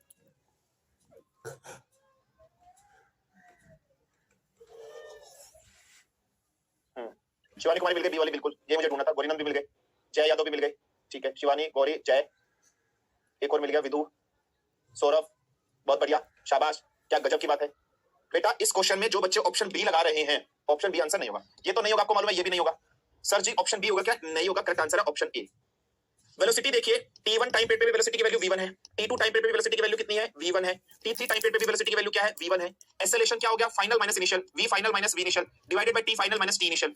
शिवानी कुमारी मिल गई, बी वाली, बिल्कुल ये मुझे ढूंढना था। गौरीनंद भी मिल गए, जय यादव भी मिल गए। ठीक है, शिवानी, गौरी, जय, एक और मिल गया, विदु, सौरभ, बहुत बढ़िया, शाबाश, क्या गजब की बात है बेटा। इस क्वेश्चन में जो बच्चे ऑप्शन बी लगा रहे हैं, ऑप्शन बी आंसर नहीं होगा। ये तो नहीं होगा, आपको मालूम है, ये भी नहीं होगा। सर जी ऑप्शन बी होगा क्या? नहीं होगा, करेक्ट आंसर है ऑप्शन ए। वेलोसिटी देखिए, t1 टाइम पीरियड पे भी वेलोसिटी की वैल्यू v1 है, t2 टाइम पीरियड पे भी वेलोसिटी की वैल्यू कितनी है? v1 है, t3 टाइम पीरियड पे भी वेलोसिटी की वैल्यू क्या है? v1 है। एक्सेलरेशन क्या हो गया? Final minus initial, v final minus v initial divided by t final minus t initial.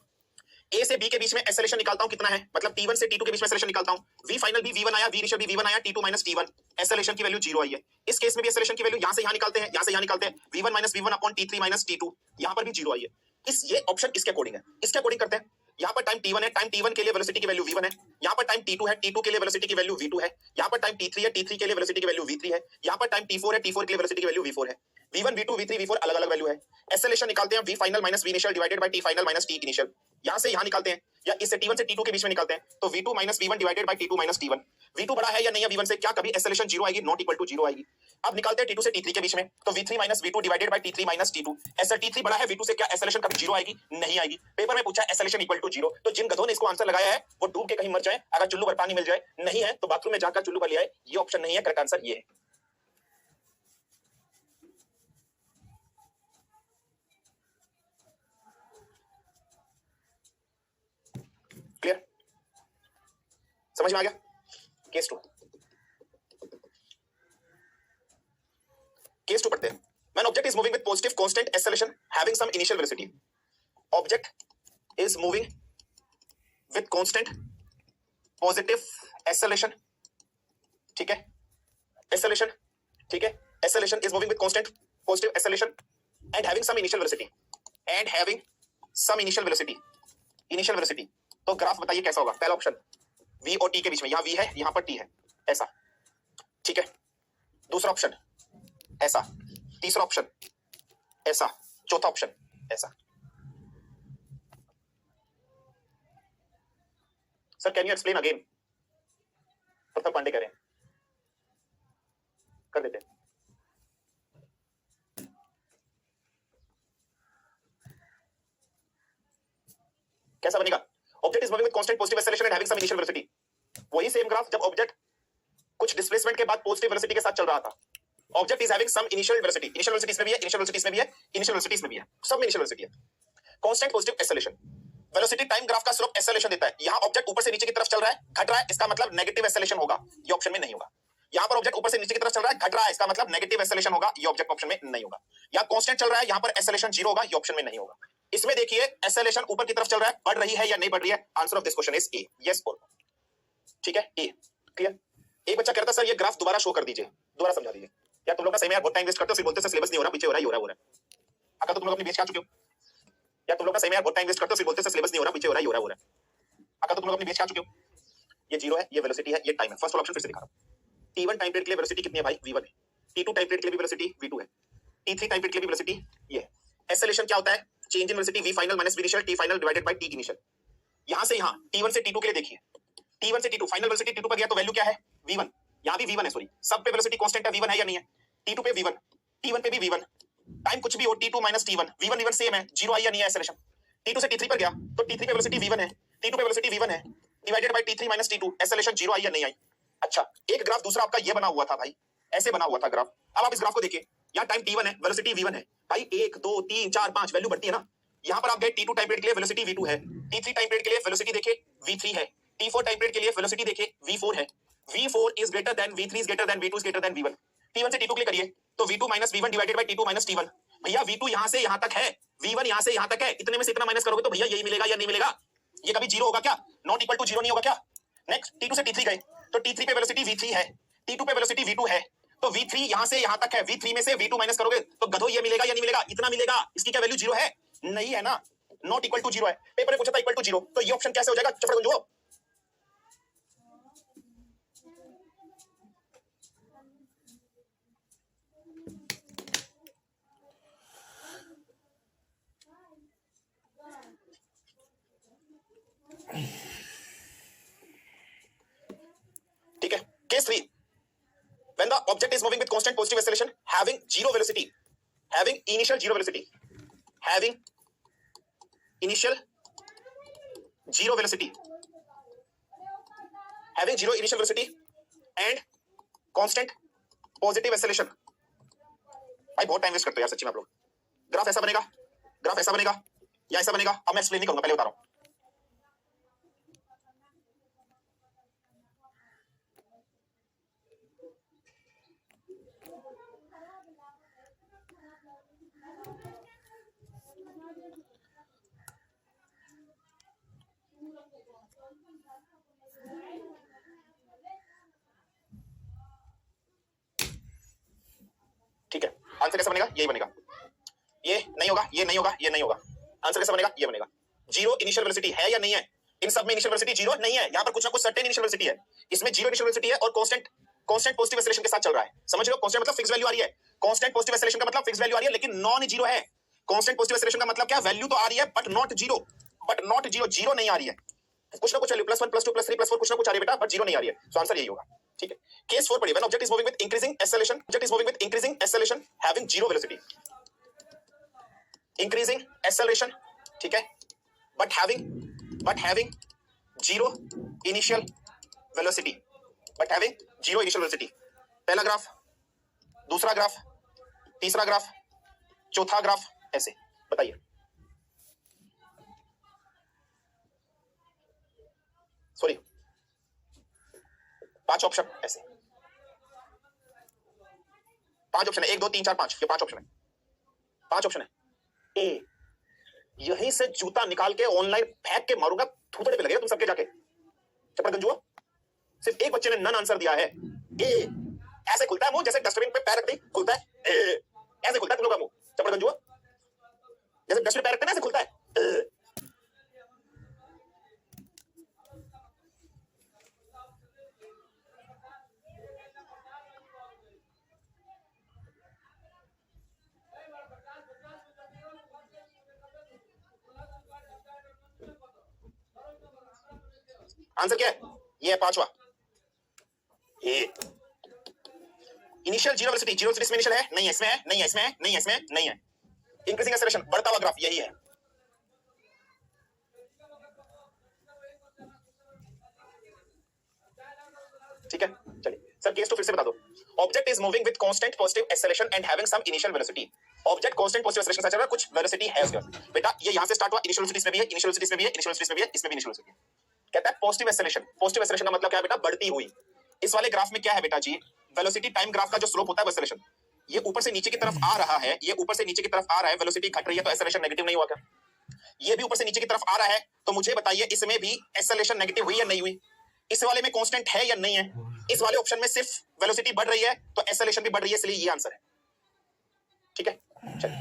A से बी के बीच में एक्सेलरेशन निकालता हूं, कितना है? मतलब t1 से t2 के बीच में एक्सेलरेशन निकालता हूं। v फाइनल भी v1 आया, v इनिशियल भी v1 आया, t2 माइनस t1, एक्सेलरेशन की वैल्यू 0 आई है। इस केस में भी एक्सेलरेशन की वैल्यू यहां से यहां निकालते हैं, यहां से यहां निकालते हैं, v1 minus v1 upon t3 minus t2, यहां पर भी 0 आई है। ये ऑप्शन इसके अकॉर्डिंग है, इसके अकॉर्डिंग करते हैं। यहाँ पर टाइम t1 है, टाइम t1 के लिए वेलोसिटी की वैल्यू v1 है, यहाँ पर टाइम t2 है, t2 के लिए वेलोसिटी की वैल्यू v2 है, यहाँ पर टाइम t3 है, t3 के लिए वेलोसिटी की वैल्यू v3 है, यहाँ पर टाइम t4 है, t4 के लिए वेलोसिटी की वैल्यू v4 है। v1 v2 v3 v4 अलग अलग वैल्यू है। एक्सेलरेशन निकालते हैं v final minus v initial divided by t final minus t initial. यहाँ से यहाँ निकालते हैं या इससे t1 से t2 के बीच में निकालते हैं, तो v2 minus v1 divided by t2 minus t1। v2 बड़ा है या नहीं है v1 से, क्या कभी एक्सेलरेशन 0 आएगी? नॉट इक्वल टू 0 आएगी। अब निकालते हैं t2 से t3 के बीच में, तो v3 minus v2 divided by t3 minus t2। ऐसा t3 बड़ा है v2 से, क्या एक्सेलरेशन कभी 0 आएगी? नहीं आएगी। पेपर में पूछा एक्सेलरेशन इक्वल टू 0, तो जिन गधों ने इसको आंसर लगाया है वो डूब के कहीं मर जाए, अगर चुल्लू पर पानी मिल जाए। नहीं है तो बाथरूम में जाकर चुल्लू पर ले आए। ये ऑप्शन नहीं है, करेक्ट आंसर ये है। क्लियर? समझ में आ गया? केस 2, केस 2 पढ़ते हैं। When object is moving with positive constant acceleration having some initial velocity. Object is moving with constant positive acceleration, ठीक है? Acceleration, ठीक है? Acceleration is moving with constant positive acceleration and having some initial velocity. And having some initial velocity. Initial velocity. तो graph बताइए कैसा होगा? पहला option v और t के बीच में, यहाँ v है, यहाँ पर t है, ऐसा, ठीक है? दूसरा ऑप्शन ऐसा, तीसरा ऑप्शन ऐसा, चौथा ऑप्शन ऐसा। Sir can you explain again? Pratap Pandey कह रहे हैं, कर देते हैं। कैसा बनेगा? Object is moving with constant positive acceleration and having some initial velocity. वही सेम ग्राफ जब ऑब्जेक्ट कुछ डिस्प्लेसमेंट के बाद पॉजिटिव वेलोसिटी के साथ चल रहा था। Object is having some initial velocity, initial velocity इसमें भी है, इनिशियल वेलोसिटी इसमें भी है, इनिशियल वेलोसिटी इसमें भी है, सब में इनिशियल वेलोसिटी है। Constant positive acceleration, velocity time graph का स्लोप एक्सेलरेशन देता है। यहां ऑब्जेक्ट ऊपर से नीचे की तरफ चल रहा है, घट रहा है, इसका मतलब नेगेटिव एक्सेलरेशन होगा, ये ऑप्शन में नहीं होगा। यहां पर ऑब्जेक्ट ऊपर से नीचे की तरफ चल रहा है, घट रहा है, इसका मतलब नेगेटिव एक्सेलरेशन होगा, ये ऑब्जेक्ट ऑप्शन में नहीं होगा। या कांस्टेंट चल रहा है, यहां पर एक्सेलरेशन 0 होगा, ये ऑप्शन में नहीं होगा। इसमें देखिए एक्सेलरेशन ऊपर की तरफ चल रहा है, बढ़ रही है या नहीं बढ़ रही है? Answer of this question is a, yes और नो, ठीक है? ए क्लियर? एक बच्चा कहता सर ये ग्राफ दोबारा शो कर दीजिए, दोबारा समझा दीजिए। यार तुम लोग का सही में यार बहुत टाइम वेस्ट करते हो, फिर बोलते हो सिलेबस नहीं हो रहा, पीछे हो रहा है, हो रहा है। अगर तो तुम लोग अपनी बेच के आ चुके हो। यार तुम लोग का सही में यार बहुत टाइम वेस्ट करते हो, फिर बोलते हो सिलेबस नहीं हो रहा, पीछे हो रहा है, हो रहा है। अगर तो तुम लोग अपनी बेच के आ चुके हो। ये 0 है, ये वेलोसिटी है, ये टाइम है। फर्स्ट ऑप्शन फिर से दिखा रहा हूं। t1 टाइम पीरियड के लिए वेलोसिटी कितनी है भाई? v1 है। t2 टाइम पीरियड के लिए भी वेलोसिटी v2 है। t3 टाइम पीरियड के लिए भी वेलोसिटी ये है। एक्सेलरेशन क्या होता है? Change in velocity v final minus v initial t final divided by t initial. यहां से यहां t1 से t2 के लिए देखिए, t1 से t2 फाइनल वेलोसिटी t2 पर गया तो वैल्यू क्या है? v1। यहां भी v1 है, सॉरी सब पे वेलोसिटी कांस्टेंट है, v1 है या नहीं है? t2 पे v1, t1 पे भी v1, टाइम कुछ भी हो t2 minus t1, v1 v1 same है, 0 आई या नहीं है एक्सेलरेशन? t2 से t3 पर गया तो t3 पे वेलोसिटी v1 है, t2 पे वेलोसिटी v1 है, divided by t3 minus t2, acceleration 0 आई या नहीं आई? अच्छा, एक ग्राफ दूसरा आपका ये बना हुआ था भाई, ऐसे बना हुआ था ग्राफ। अब आप इस ग्राफ को देखिए, यहाँ टाइम t1 है, वेलोसिटी v1 है भाई, 1 2 3 4 5 वैल्यू बढ़ती है ना। यहाँ पर आप गए t2 टाइम पीरियड के लिए वेलोसिटी v2 है, t3 टाइम पीरियड के लिए वेलोसिटी देखिए v3 है, t4 टाइम पीरियड के लिए वेलोसिटी देखिए v4 है। v4 is greater than v3 is greater than v2 is greater than v1। t1 से t2 के लिए करिए तो v2 minus v1 divided by t2 minus t1। भैया v2 यहां से यहां तक है, v1 यहां से यहां तक है, इतने में से इतना माइनस करोगे तो भैया यही मिलेगा या नहीं मिलेगा? ये कभी 0 होगा क्या? नॉट इक्वल टू 0 नहीं होगा क्या? नेक्स्ट t2 से t3 गए तो t3 पे वेलोसिटी v3 है, t2 पे वेलोसिटी v2 है, तो v3 यहां से यहां तक है, v3 में से v2 माइनस करोगे तो गधो ये मिलेगा या नहीं मिलेगा? इतना मिलेगा। इसकी क्या वैल्यू 0 है? नहीं है ना, नॉट इक्वल टू 0 है। पेपर में पूछा था इक्वल टू 0, तो ये ऑप्शन कैसे हो जाएगा? चपड़ गुंजो। ठीक है, case 3, when the object is moving with constant positive acceleration having zero velocity, having initial zero velocity, having initial zero velocity, having zero initial velocity and constant positive acceleration। भाई बहुत time waste करते हो यार सच्ची में आप लोग। Graph ऐसा बनेगा, ग्राफ ऐसा बनेगा या ऐसा बनेगा? अब मैं एक्सप्लेन नहीं करूंगा, पहले बता रहा हूं। ठीक है, आंसर कैसा बनेगा? यही बनेगा। ये नहीं होगा, ये नहीं होगा, ये नहीं होगा। आंसर कैसा बनेगा? ये बनेगा। जीरो इनिशियल वेलोसिटी है या नहीं है? इन सब में इनिशियल वेलोसिटी जीरो नहीं है, यहां पर कुछ ना कुछ सर्टेन इनिशियल वेलोसिटी है, इसमें जीरो इनिशियल वेलोसिटी है और कांस्टेंट पॉजिटिव एक्सेलरेशन के साथ चल रहा है। समझ रहे हो? कांस्टेंट मतलब फिक्स वैल्यू आ रही है, कांस्टेंट पॉजिटिव एक्सेलरेशन का मतलब फिक्स वैल्यू आ रही है लेकिन नॉन जीरो है। कांस्टेंट पॉजिटिव एक्सेलरेशन का मतलब क्या? वैल्यू तो आ रही है बट नॉट जीरो, जीरो नहीं आ रही है, कुछ ना कुछ वैल्यू +1 +2 +3 +4 कुछ ना कुछ आ रही है बेटा, बट जीरो नहीं आ रही है। सो आंसर यही होगा। ठीक है। केस 4 पढ़िए। When object is moving with increasing acceleration having zero velocity, increasing acceleration, ठीक है, but having zero initial velocity, पहला ग्राफ, दूसरा ग्राफ, तीसरा ग्राफ, चौथा ग्राफ, ऐसे बताइए। सॉरी, 5 ऑप्शन, ऐसे 5 ऑप्शन है, 1 2 3 4 5, ये 5 ऑप्शन है, 5 ऑप्शन है। ए, यहीं से जूता निकाल के ऑनलाइन फेंक के मारूंगा, थूथड़े पे लगेगा तुम सबके जाके। चपड़गंजुआ, सिर्फ एक बच्चे ने नन आंसर दिया है। ए, ऐसे खुलता है मुंह जैसे डस्टबिन पे पैर रख दी खुलता है, ऐसे खुलता है तुम लोग का मुंह। चपड़गंजुआ, जैसे डस्टबिन पे पैर रखते हैं ना, ऐसे खुलता है। आंसर क्या है? ये है 5वां। इनिशियल जीरो वेलोसिटी इसमें इनिशियल है नहीं है, इसमें है नहीं है, इसमें है नहीं है, इसमें नहीं है। इंक्रीजिंग एक्सेलरेशन, बढ़ता हुआ ग्राफ, यही है। ठीक है, चलिए सर केस तो फिर से बता दो। Object is moving with constant positive acceleration and having some initial velocity. Object constant positive acceleration से चल रहा है, कुछ वेलोसिटी है उसका। बेटा ये यहां से स्टार्ट हुआ, इनिशियल वेलोसिटी इसमें भी है, इनिशियल वेलोसिटी इसमें भी है, इनिशियल वेलोसिटी इसमें भी है, इसमें भी इनिशियल वेलोसिटी है। कहता है पॉजिटिव एक्सेलरेशन का मतलब क्या है बेटा? बढ़ती हुई। इस वाले ग्राफ में क्या है बेटा जी? वेलोसिटी टाइम ग्राफ का जो स्लोप होता है वो एक्सेलरेशन, ये ऊपर से नीचे की तरफ आ रहा है, ये ऊपर से नीचे की तरफ आ रहा है, वेलोसिटी घट रही है तो एक्सेलरेशन नेगेटिव नहीं हुआ क्या? ये भी ऊपर से नीचे की तरफ आ रहा है, तो मुझे बताइए इसमें भी एक्सेलरेशन नेगेटिव हुई या नहीं हुई? इस वाले में कांस्टेंट है या नहीं है? इस वाले ऑप्शन में सिर्फ वेलोसिटी बढ़ रही है तो एक्सेलरेशन भी बढ़ रही है, इसलिए ये आंसर है। ठीक है, चलिए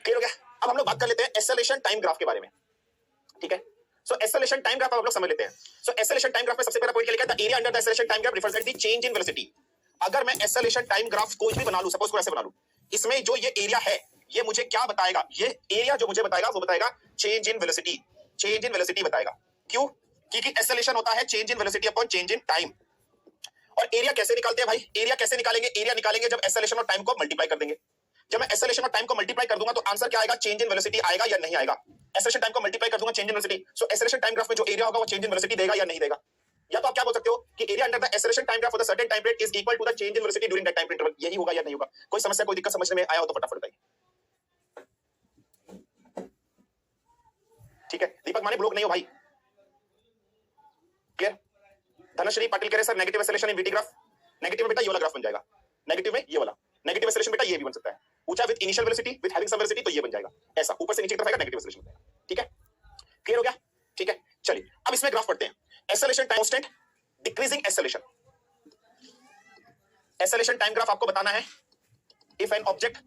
क्लियर हो गया। अब हम लोग बात कर लेते हैं एक्सेलरेशन टाइम ग्राफ के बारे में। ठीक है, सो एक्सेलरेशन टाइम ग्राफ आप लोग समझ लेते हैं। सो एक्सेलरेशन टाइम ग्राफ में सबसे पहला पॉइंट क्या लिखा था? Area under the acceleration time graph represent the change in velocity. अगर मैं एक्सेलरेशन टाइम ग्राफ कोई भी बना लूं, सपोज को ऐसे बना लूं, इसमें जो ये एरिया है ये मुझे क्या बताएगा? ये एरिया जो मुझे बताएगा वो बताएगा चेंज इन वेलोसिटी बताएगा। क्यों? क्योंकि एक्सेलरेशन होता है change in velocity upon change in time. और एरिया कैसे निकालते हैं भाई? एरिया कैसे निकालेंगे? एरिया निकालेंगे जब एक्सेलरेशन और टाइम को मल्टीप्लाई कर देंगे। जब मैं एक्सेलरेशन और टाइम को मल्टीप्लाई कर दूंगा तो आंसर क्या आएगा? चेंज इन वेलोसिटी आएगा या नहीं आएगा? एक्सेलरेशन टाइम को मल्टीप्लाई कर दूंगा, change in velocity. So acceleration time graph में जो एरिया होगा वो चेंज इन वेलोसिटी देगा या नहीं देगा? या तो आप क्या बोल सकते हो कि area under the acceleration time graph for the certain time period is equal to the change in velocity during that time interval. यही होगा या नहीं होगा? कोई समस्या, कोई दिक्कत समझने में आया हो तो फटाफट बताइए। ठीक है, दीपक माने ब्लॉक नहीं हो भाई। क्लियर? धनश्री पाटिल कह रहे sir negative acceleration in VT graph. Negative में बेटा ये वाला ग्राफ बन जाएगा, नेगेटिव में ये वाला। नेगेटिव एक्सेलरेशन बेटा ये भी बन सकता है, पूछा with initial velocity with having some velocity, तो ये बन जाएगा ऐसा, ऊपर से नीचे की तरफ आएगा, नेगेटिव एक्सेलरेशन बताएगा। ठीक है, क्लियर हो गया? ठीक है, चलिए अब इसमें ग्राफ पढ़ते हैं। Acceleration time constant, decreasing acceleration. Acceleration time graph आपको बताना है if an object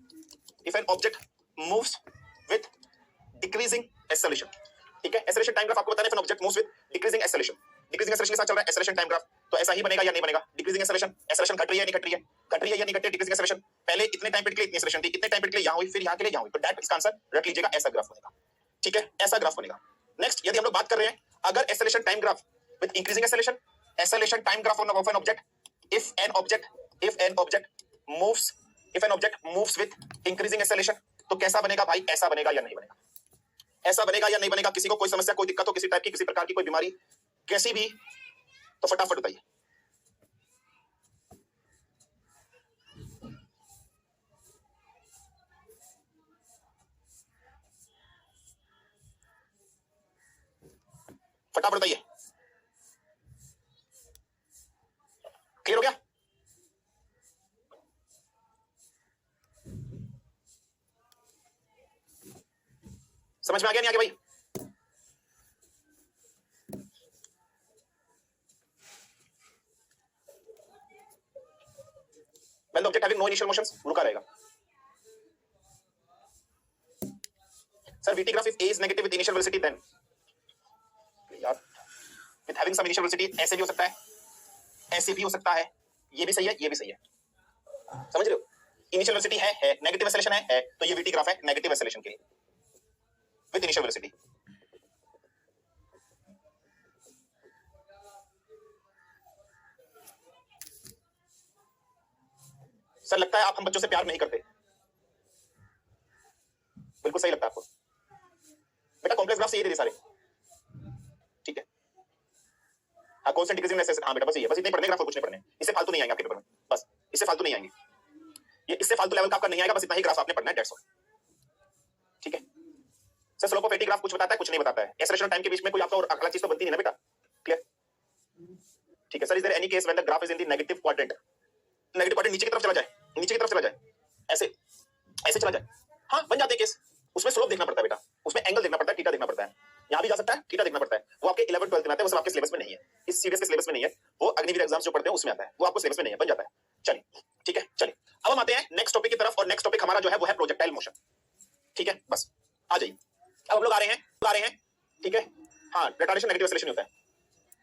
moves with decreasing acceleration. ठीक है, एक्सेलरेशन टाइम ग्राफ आपको बताना है if an object moves with decreasing acceleration. Decreasing acceleration के साथ चल रहा है एक्सेलरेशन टाइम ग्राफ, तो ऐसा ही बनेगा या नहीं बनेगा? डिक्रीजिंग एक्सेलरेशन घट रही है नहीं घट रही है? घट रही है या नहीं घट रही है? डिक्रीजिंग एक्सेलरेशन पहले इतने टाइम पीरियड के लिए इतनी एक्सेलरेशन थी, इतने टाइम पीरियड के लिए यहां हुई, फिर यहां के लिए यहां हुई, तो दैट इसका आंसर रख लीजिएगा, ऐसा ग्राफ बनेगा। ठीक है, ऐसा ग्राफ बनेगा। नेक्स्ट, यदि हम लोग बात कर रहे हैं अगर acceleration time graph with increasing acceleration time graph of an object, if an object moves with increasing acceleration, तो कैसा बनेगा भाई? ऐसा बनेगा या नहीं बनेगा? ऐसा बनेगा या नहीं बनेगा? किसी को कोई समस्या, कोई दिक्कत हो, किसी टाइप की, किसी प्रकार की कोई बीमारी, कैसी भी, तो फटाफट बताइए। फटाफट बताइए। क्लियर हो गया? समझ में आ गया नहीं आ गया भाई? When the object having no initial motions रुका रहेगा। Sir VT graph if A is negative with initial velocity then यार with having some initial velocity ऐसे भी हो सकता है, ऐसे भी हो सकता है, ये भी सही है, ये भी सही है, समझ रहे हो? इनिशियल वेलोसिटी है, नेगेटिव एक्सेलरेशन है, तो ये VT ग्राफ है नेगेटिव एक्सेलरेशन के लिए विद इनिशियल वेलोसिटी। सर लगता है आप हम बच्चों से प्यार नहीं करते। बिल्कुल सही लगता है आपको बेटा, कॉम्प्लेक्स ग्राफ से ये दे सारे, ठीक है। हाँ कांस्टेंट डिक्रीजिंग एक्सेस, हाँ बेटा बस ये, बस इतने पढ़ने ग्राफ, कुछ नहीं पढ़ने, इससे फालतू नहीं आएंगे आपके पेपर में, बस इससे फालतू नहीं आएंगे, ये इससे फालतू लेवल का आपका नहीं आएगा, बस इतना ही ग्राफ आपने पढ़ना है, दैट्स ऑल, ठीक है। Sir slope of eighty graph कुछ बताता है, कुछ नहीं बताता है, एक्सेलरेशन और टाइम के बीच में कोई आपका और अगला चीज तो बनती नहीं ना बेटा, क्लियर, ठीक है। Sir is there any case when the graph is in the negative quadrant, negative quadrant नीचे की तरफ चला जाए, नीचे की तरफ चला जाए, ऐसे ऐसे चला जाए, हाँ बन जाते हैं केस, उसमें स्लोप देखना पड़ता है बेटा, उसमें एंगल देखना पड़ता है, थीटा देखना पड़ता है, यहाँ भी जा सकता है, थीटा देखना पड़ता है, वो आपके 11 12 में आता है, वो सब आपके सिलेबस में नहीं है, इस सीरीज के सिलेबस में नहीं है, वो अग्निवीर एग्जाम्स जो पढ़ते हैं उसमें आता है, वो आपको सिलेबस में नहीं है, बन जाता है। चलिए ठीक है, चलिए अब हम आते हैं नेक्स्ट टॉपिक की तरफ, और नेक्स्ट टॉपिक हमारा जो है वो है प्रोजेक्टाइल मोशन, ठीक है, बस आ जाइए। अब हम लोग आ रहे हैं, ठीक है, हाँ रिटार्डेशन नेगेटिव एक्सेलरेशन होता है,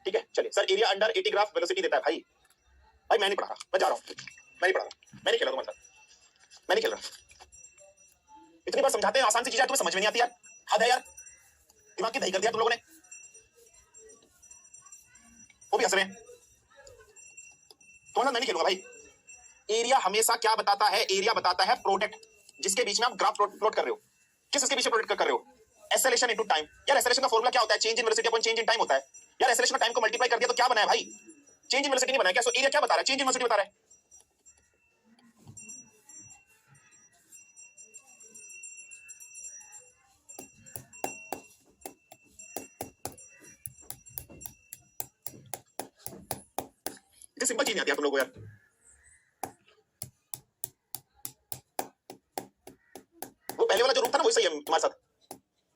ठीक है। चलिए sir area under 80 graph velocity देता है, भाई भाई मैं नहीं पढ़ा रहा, मैं जा रहा हूँ, मैं नहीं पढ़ा रहा, मैं नहीं खेल रहा तुम्हारे साथ, मैं नहीं खेल रहा, इतनी बार समझाते हैं आसान सी चीजें तुम्हें समझ में नहीं आती यार, हद है यार, दिमाग की दही कर दिया तुम लोगों ने, वो भी हंस रहे हैं, तुम्हारे साथ मैं नहीं खेलूंगा भाई। एरिया हमेशा क्या बताता है, एरिया बताता है प्रोडक्ट जिसके बीच में आप ग्राफ प्लॉट कर रहे हो, किस उसके पीछे प्रोडक्ट कर रहे हो, एक्सेलरेशन इनटू टाइम। यार एक्सेलरेशन का फॉर्मूला क्या होता है, change in velocity upon change in time होता है यार, एक्सेलरेशन में टाइम को मल्टीप्लाई कर दिया तो क्या बना है भाई, चेंज इन वेलोसिटी नहीं बना है क्या, सो एरिया क्या बता रहा है, चेंज इन वेलोसिटी बता रहा है। इतनी सिंपल चीज नहीं आती तुम लोगों को यार, वो पहले वाला जो रूप था ना वही सही है तुम्हारे साथ,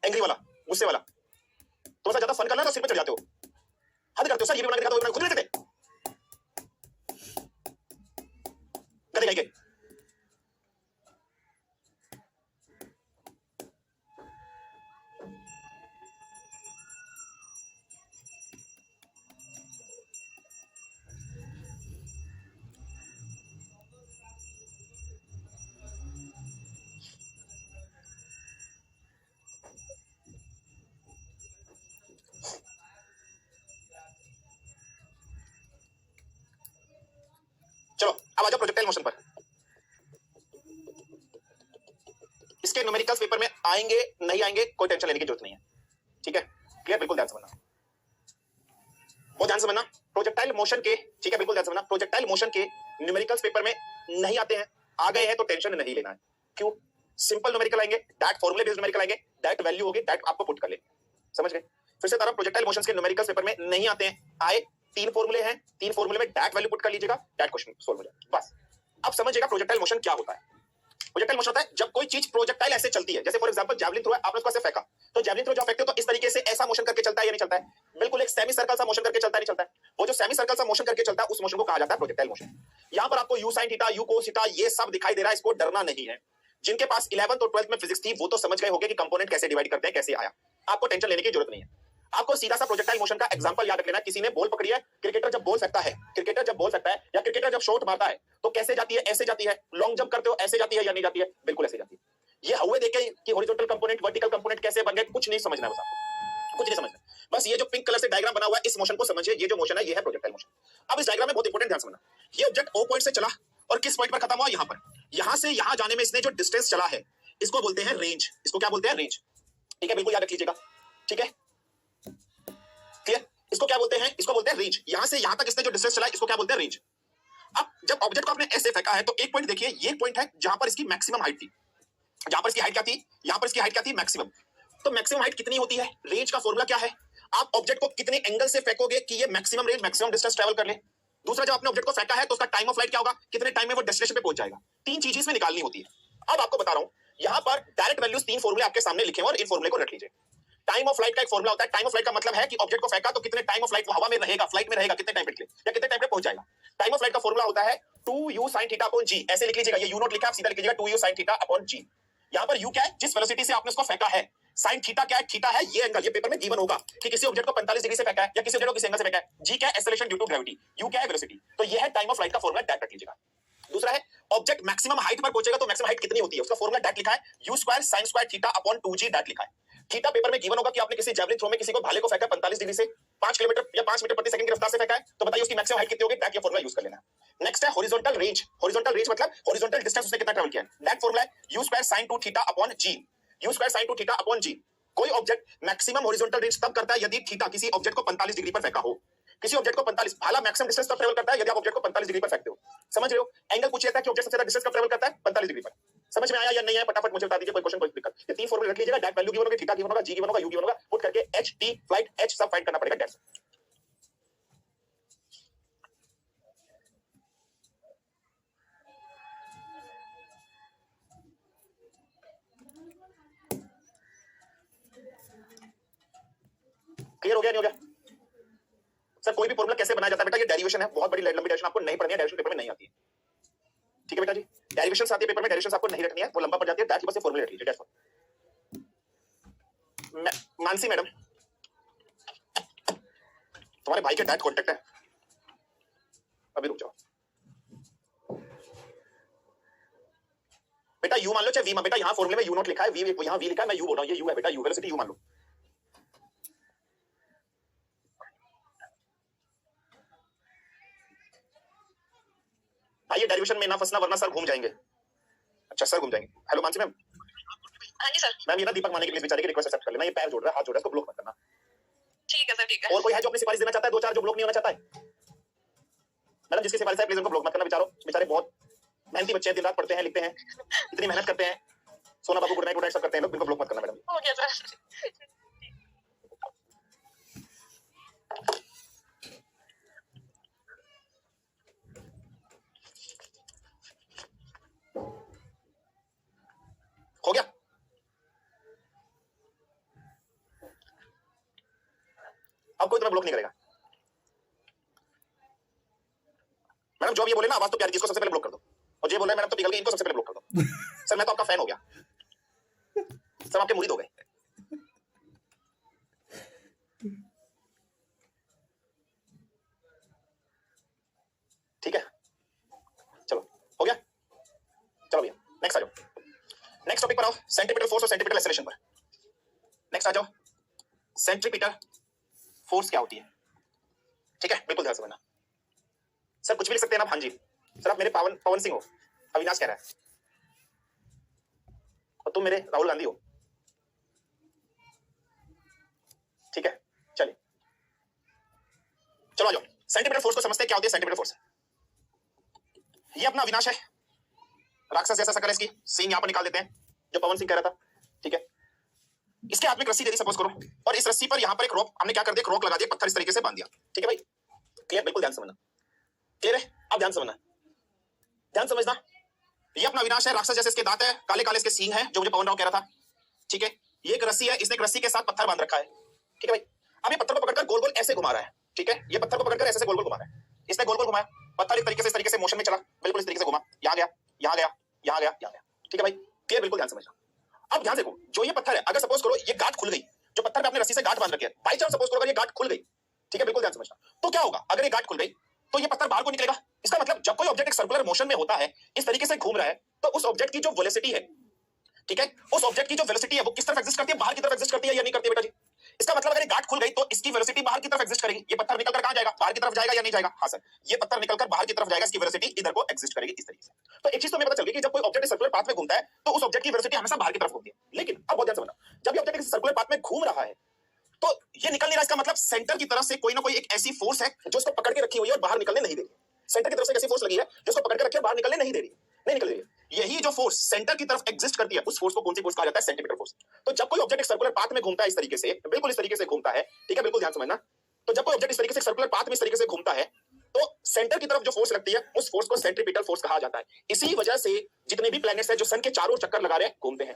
एंग्री वाला, गुस्से वाला, थोड़ा सा ज्यादा फन करना तो सिर पे चढ़ जाते हो, हद करते हो सर, ये भी बना के दिखा दो, खुद नहीं देते गधे कहीं के। चलो अब आ जाओ प्रोजेक्टाइल मोशन पर, इसके न्यूमेरिकल्स पेपर में आएंगे नहीं आएंगे कोई टेंशन लेने की जरूरत नहीं है, ठीक है, क्लियर, बिल्कुल ध्यान से समझना, बहुत ध्यान से समझना, प्रोजेक्टाइल मोशन के, ठीक है बिल्कुल ध्यान से समझना, प्रोजेक्टाइल मोशन के न्यूमेरिकल्स पेपर में नहीं आते हैं, आ गए हैं तो टेंशन नहीं लेना है, क्यों, सिंपल न्यूमेरिकल आएंगे, दैट फॉर्मूले बेस्ड न्यूमेरिकल आएंगे, दैट वैल्यू होगी, दैट आपको पुट कर ले, समझ गए। फिर से तारा प्रोजेक्टाइल मोशंस के न्यूमेरिकल्स पेपर में नहीं आते हैं, आए 3 फॉर्मूले हैं, 3 फॉर्मूले में दैट वैल्यू पुट कर लीजिएगा, दैट क्वेश्चन सॉल्व हो जाएगा, बस। अब समझिएगा प्रोजेक्टाइल मोशन क्या होता है। प्रोजेक्टाइल मोशन होता है जब कोई चीज प्रोजेक्टाइल ऐसे चलती है, जैसे फॉर एग्जांपल जैवलिन थ्रो है, आपने उसको ऐसे फेंका, तो जैवलिन थ्रो जब फेंकते हो तो इस तरीके से ऐसा मोशन करके चलता है या नहीं चलता है, बिल्कुल एक सेमी सर्कल सा मोशन करके चलता है, नहीं चलता है, वो जो सेमी सर्कल सा मोशन करके चलता है उस मोशन को कहा जाता है प्रोजेक्टाइल मोशन। यहां पर आपको you sine theta, you cos theta ये सब दिखाई दे रहा है, इसको डरना नहीं है, जिनके पास 11th और 12th में फिजिक्स थी वो तो समझ गए होंगे कि कंपोनेंट कैसे डिवाइड करते हैं, कैसे आया, आपको टेंशन लेने की जरूरत नहीं है। आपको सीधा सा प्रोजेक्टाइल मोशन का एग्जांपल याद रख लेना, किसी ने बॉल पकड़ी है, क्रिकेटर जब बॉल फेंकता है, क्रिकेटर जब बॉल फेंकता है या क्रिकेटर जब शॉट मारता है तो कैसे जाती है, ऐसे जाती है, लॉन्ग जंप करते हो ऐसे जाती है या नहीं जाती है, बिल्कुल ऐसे जाती है। ये हवा देखे कि हॉरिजॉन्टल कंपोनेंट वर्टिकल कंपोनेंट कैसे बन गए, कुछ नहीं समझना है, बस आपको कुछ नहीं समझना, बस ये जो पिंक कलर से डायग्राम बना हुआ है इस मोशन को समझिए, ये जो मोशन है ये है प्रोजेक्टाइल मोशन। अब इस डायग्राम में बहुत इंपॉर्टेंट ध्यान समझना, ये ऑब्जेक्ट ओ पॉइंट से चला और किस पॉइंट पर खत्म हुआ, यहां पर, यहां से यहां जाने में इसने जो डिस्टेंस चला है इसको बोलते हैं रेंज, इसको क्या बोलते हैं, रेंज, ठीक है, बिल्कुल याद रख लीजिएगा, ठीक है, क्लियर, इसको क्या बोलते हैं, इसको बोलते हैं रेंज, यहां से यहां तक इसने जो डिस्टेंस चला है इसको क्या बोलते हैं, रेंज। अब जब ऑब्जेक्ट को आपने ऐसे फेंका है तो एक पॉइंट देखिए, ये पॉइंट है जहां पर इसकी मैक्सिमम हाइट थी, जहां पर इसकी हाइट क्या थी, यहां पर इसकी हाइट क्या थी, मैक्सिमम। तो मैक्सिमम हाइट कितनी होती है, रेंज का फॉर्मूला क्या है, आप ऑब्जेक्ट को कितने एंगल से फेंकोगे कि ये maximum range, maximum distance travel कर ले। दूसरा, जब आपने ऑब्जेक्ट को फेंका है तो उसका टाइम ऑफ फ्लाइट क्या होगा, कितने टाइम में वो डेस्टिनेशन पे पहुंच जाएगा, 3 चीजें इसमें निकालनी होती है। अब आपको बता रहा हूं, यहां पर डायरेक्ट वैल्यूज 3 फॉर्मूले आपके सामने लिखे हैं और इन फॉर्मूले को रख लीजिए। टाइम ऑफ फ्लाइट का एक फॉर्मूला होता है, टाइम ऑफ फ्लाइट का मतलब है कि ऑब्जेक्ट को फेंका तो कितने टाइम ऑफ फ्लाइट वो हवा में रहेगा, फ्लाइट में रहेगा, कितने टाइम पे या कितने टाइम पे पहुंच जाएगा। टाइम ऑफ फ्लाइट का फॉर्मूला होता है 2u sin theta upon g, ऐसे लिख लीजिएगा, ये u नॉट लिखा है आप सीधा लिख लीजिएगा 2u sin theta upon g। यहां पर u क्या है, जिस वेलोसिटी से आपने उसको फेंका है, साइन थीटा क्या है? थीटा है ये एंगल, ये पेपर में गिवन होगा कि किसी ऑब्जेक्ट को 45 डिग्री से फेंका है या किसी ऑब्जेक्ट को किसी एंगल से फेंका है। जी क्या है? Acceleration due to gravity. You क्या है? वेलोसिटी। तो ये है टाइम ऑफ फ्लाइट का फॉर्मूला, दैट रख लीजिएगा। दूसरा है ऑब्जेक्ट मैक्सिमम हाइट पर पहुंचेगा तो मैक्सिमम हाइट कितनी होती है, उसका फॉर्मूला दैट लिखा है, you square sine square theta upon 2g, that लिखा है। थीटा पेपर में गिवन होगा कि आपने किसी जैवलिन थ्रो में किसी को भाले को फेंका 45 डिग्री से 5 किलोमीटर या 5 मीटर प्रति सेकंड की रफ्तार से फेंका है, तो बताइए उसकी मैक्सिमम हाइट कितनी होगी, दैट ये फॉर्मूला यूज कर लेना। नेक्स्ट है हॉरिजॉन्टल रेंज। हॉरिजॉन्टल रेंज मतलब हॉरिजॉन्टल डिस्टेंस उसने कितना ट्रैवल किया है, दैट फॉर्मूला है you square sine 2 theta upon g। You square sine 2 theta upon g। कोई ऑब्जेक्ट मैक्सिमम हॉरिजॉन्टल रेंज तब करता है यदि थीटा किसी ऑब्जेक्ट को 45 डिग्री पर फेंका हो। किसी ऑब्जेक्ट को 45, भाला मैक्सिमम डिस्टेंस तब ट्रैवल करता है यदि आप ऑब्जेक्ट को 45 डिग्री पर फेंकते हो। समझ रहे हो? एंगल पूछ लेता है कि ऑब्जेक्ट सबसे ज्यादा डिस्टेंस कब ट्रैवल करता है, 45 डिग्री पर। समझ में आया या नहीं आया फटाफट मुझे बता दीजिए, कोई क्वेश्चन कोई दिक्कत। ये तीन फॉर्मूले रख लीजिएगा, दैट वैल्यू गिवन होगा, थीटा गिवन होगा, जी गिवन होगा, यू गिवन होगा, पुट करके h t फ्लाइट h सब फाइंड करना पड़ेगा, दैट्स क्लियर हो गया नहीं हो गया? सर कोई भी फॉर्मूला कैसे बनाया जाता है बेटा, ये डेरिवेशन है, बहुत बड़ी लंबी डेरिवेशन आपको नहीं पढ़नी है, डेरिवेशन पेपर में नहीं आती है। ठीक है बेटा जी, डेरिवेशन आती है पेपर में, डेरिवेशन आपको नहीं रखनी है, वो लंबा पड़ जाती है, दैट बस ये फॉर्मूला रख लीजिए, दैट्स ऑल। मानसी मैडम तुम्हारे भाई के डायरेक्ट कांटेक्ट है, अभी रुक जाओ बेटा, यू मान लो चाहे वी मान, बेटा यहाँ फॉर्मूले में यू नॉट लिखा है, वी यहाँ वी लिखा है, मैं यू बोल रहा हूँ, ये यू है बेटा, यू वेलोसिटी यू मान लो। भाई ये डेरिवेशन में ना फंसना वरना सर घूम जाएंगे। अच्छा सर घूम जाएंगे। Hello Mansi ma'am. हाँ जी सर। मैम ये ना दीपक माने के प्लीज बेचारे की रिक्वेस्ट एक्सेप्ट कर लेना, ये पैर जोड़ रहा है, हाथ जोड़ रहा है, इसको ब्लॉक मत करना। ठीक है सर, ठीक है। और कोई है जो अपनी सिफारिश देना चाहता है, दो चार जो ब्लॉक नहीं होना चाहता है? मैडम जिसकी सिफारिश है प्लीज उनको ब्लॉक मत करना, बेचारे बहुत मेहनती बच्चे हैं, दिन रात पढ़ते हैं, लिखते हैं, इतनी मेहनत करते हैं, सोना बाबू गुड नाइट सब करते हैं लोग, इनको ब्लॉक मत करना मैडम। हो गया सर। हो गया? अब कोई तुम्हें ब्लॉक नहीं करेगा मैडम। जो भी ये बोले ना आवाज तो प्यारी, जिसको सबसे पहले ब्लॉक कर दो, और ये बोले मैडम तो पिघल गई, इनको सबसे पहले ब्लॉक कर दो। सर मैं तो आपका फैन हो गया, सब आपके मुरीद हो गए। ठीक है चलो हो गया, चलो भैया नेक्स्ट आ जाओ, नेक्स्ट टॉपिक पर आओ, सेंटीमीटर फोर्स और सेंटीमीटर एक्सेलरेशन पर। नेक्स्ट आ जाओ, सेंट्रीपिटल फोर्स क्या होती है? ठीक है बिल्कुल ध्यान से समझना। सर कुछ भी लिख सकते हैं ना? हाँ जी सर, आप मेरे पवन सिंह हो, अविनाश कह रहा है, और तुम मेरे राहुल गांधी हो। ठीक है चलिए चलो आ जाओ, सेंटीमीटर फोर्स को समझते हैं क्या होती है सेंटीमीटर फोर्स। ये अपना अविनाश है, राक्षस जैसा शक्ल है इसकी, सींग यहां पर निकाल देते हैं जो पवन सिंह कह रहा था। ठीक है, इसके हाथ में एक रस्सी दे दी सपोज करो, और इस रस्सी पर यहां पर एक रोक, हमने क्या कर दिया, रोक लगा दिया, पत्थर इस तरीके से बांध दिया। ठीक है भाई, क्लियर? बिल्कुल ध्यान समझना, क्लियर है? अब ध्यान समझना, ध्यान समझना। ये अपना अविनाश है, राक्षस जैसे इसके दांत है, काले काले इसके सींग है, जो मुझे पवन राव कह रहा था। ठीक है, ये एक रस्सी है, इसने एक रस्सी के साथ पत्थर बांध रखा है। ठीक है भाई, अब ये पत्थर को पकड़कर गोल गोल ऐसे घुमा रहा है। ठीक है, ये पत्थर को पकड़कर ऐसे गोल गोल घुमा रहा है, इसने गोल गोल घुमाया, पत्थर इस तरीके से मोशन में चला, बिल्कुल इस तरीके से घुमा, यहाँ गया, यहाँ गया, यहाँ गया, यहाँ गया। ठीक है भाई, क्लियर? बिल्कुल ध्यान समझना। अब ध्यान देखो, जो ये पत्थर है, अगर सपोज करो ये गांठ खुल गई, जो पत्थर पे आपने रस्सी से गांठ बांध रखी है, बाई चांस सपोज करो अगर ये गांठ खुल गई, ठीक है बिल्कुल ध्यान समझना, तो क्या होगा? अगर ये गांठ खुल गई तो ये पत्थर बाहर को निकलेगा। इसका मतलब जब कोई ऑब्जेक्ट एक सर्कुलर मोशन में होता है, इस तरीके से घूम रहा है, तो उस ऑब्जेक्ट की जो वेलोसिटी है, ठीक है, उस ऑब्जेक्ट की जो वेलोसिटी है वो किस तरफ एग्जिस्ट करती है? बाहर की तरफ एग्जिस्ट करती है या नहीं करती है बेटा जी? इसका मतलब अगर ये गांठ खुल गई तो इसकी वेलोसिटी बाहर की तरफ एग्जिस्ट करेगी। ये पत्थर निकलकर कहां जाएगा? बाहर की तरफ जाएगा या नहीं जाएगा? हां सर, ये पत्थर निकलकर बाहर की तरफ जाएगा, इसकी वेलोसिटी इधर को एग्जिस्ट करेगी इस तरीके से। तो एक चीज तो हमें पता चल गई कि जब कोई ऑब्जेक्ट सर्कुलर पाथ में घूमता है तो उस ऑब्जेक्ट की वेलोसिटी हमेशा बाहर की तरफ घूमती है। लेकिन अब बहुत ध्यान से समझना, जब ये ऑब्जेक्ट सर्कुलर पाथ में घूम रहा है तो ये निकल नहीं रहा, इसका मतलब सेंटर की तरफ से कोई ना कोई एक ऐसी फोर्स है जो इसको पकड़ के रखी हुई है और बाहर निकलने नहीं दे रही। सेंटर की तरफ से एक ऐसी फोर्स लगी है जो इसको पकड़ के रखी है, बाहर निकलने नहीं दे रही, नहीं निकल रही है। यही जो फोर्स सेंटर की तरफ एग्जिस्ट करती है, उस फोर्स को कौन सी फोर्स कहा जाता है? Centimetre force. तो जब कोई ऑब्जेक्ट एक सर्कुलर पाथ में घूमता है इस तरीके से, बिल्कुल इस तरीके से घूमता है, ठीक है बिल्कुल ध्यान समझना, तो जब कोई ऑब्जेक्ट इस तरीके से सर्कुलर पाथ में इस तरीके से घूमता है तो सेंटर की तरफ जो फोर्स लगती है उस फोर्स को सेंट्रीपिटल फोर्स कहा जाता है। इसी वजह से जितने भी प्लैनेट्स हैं जो सन के चारों चक्कर लगा रहे हैं, घूमते हैं।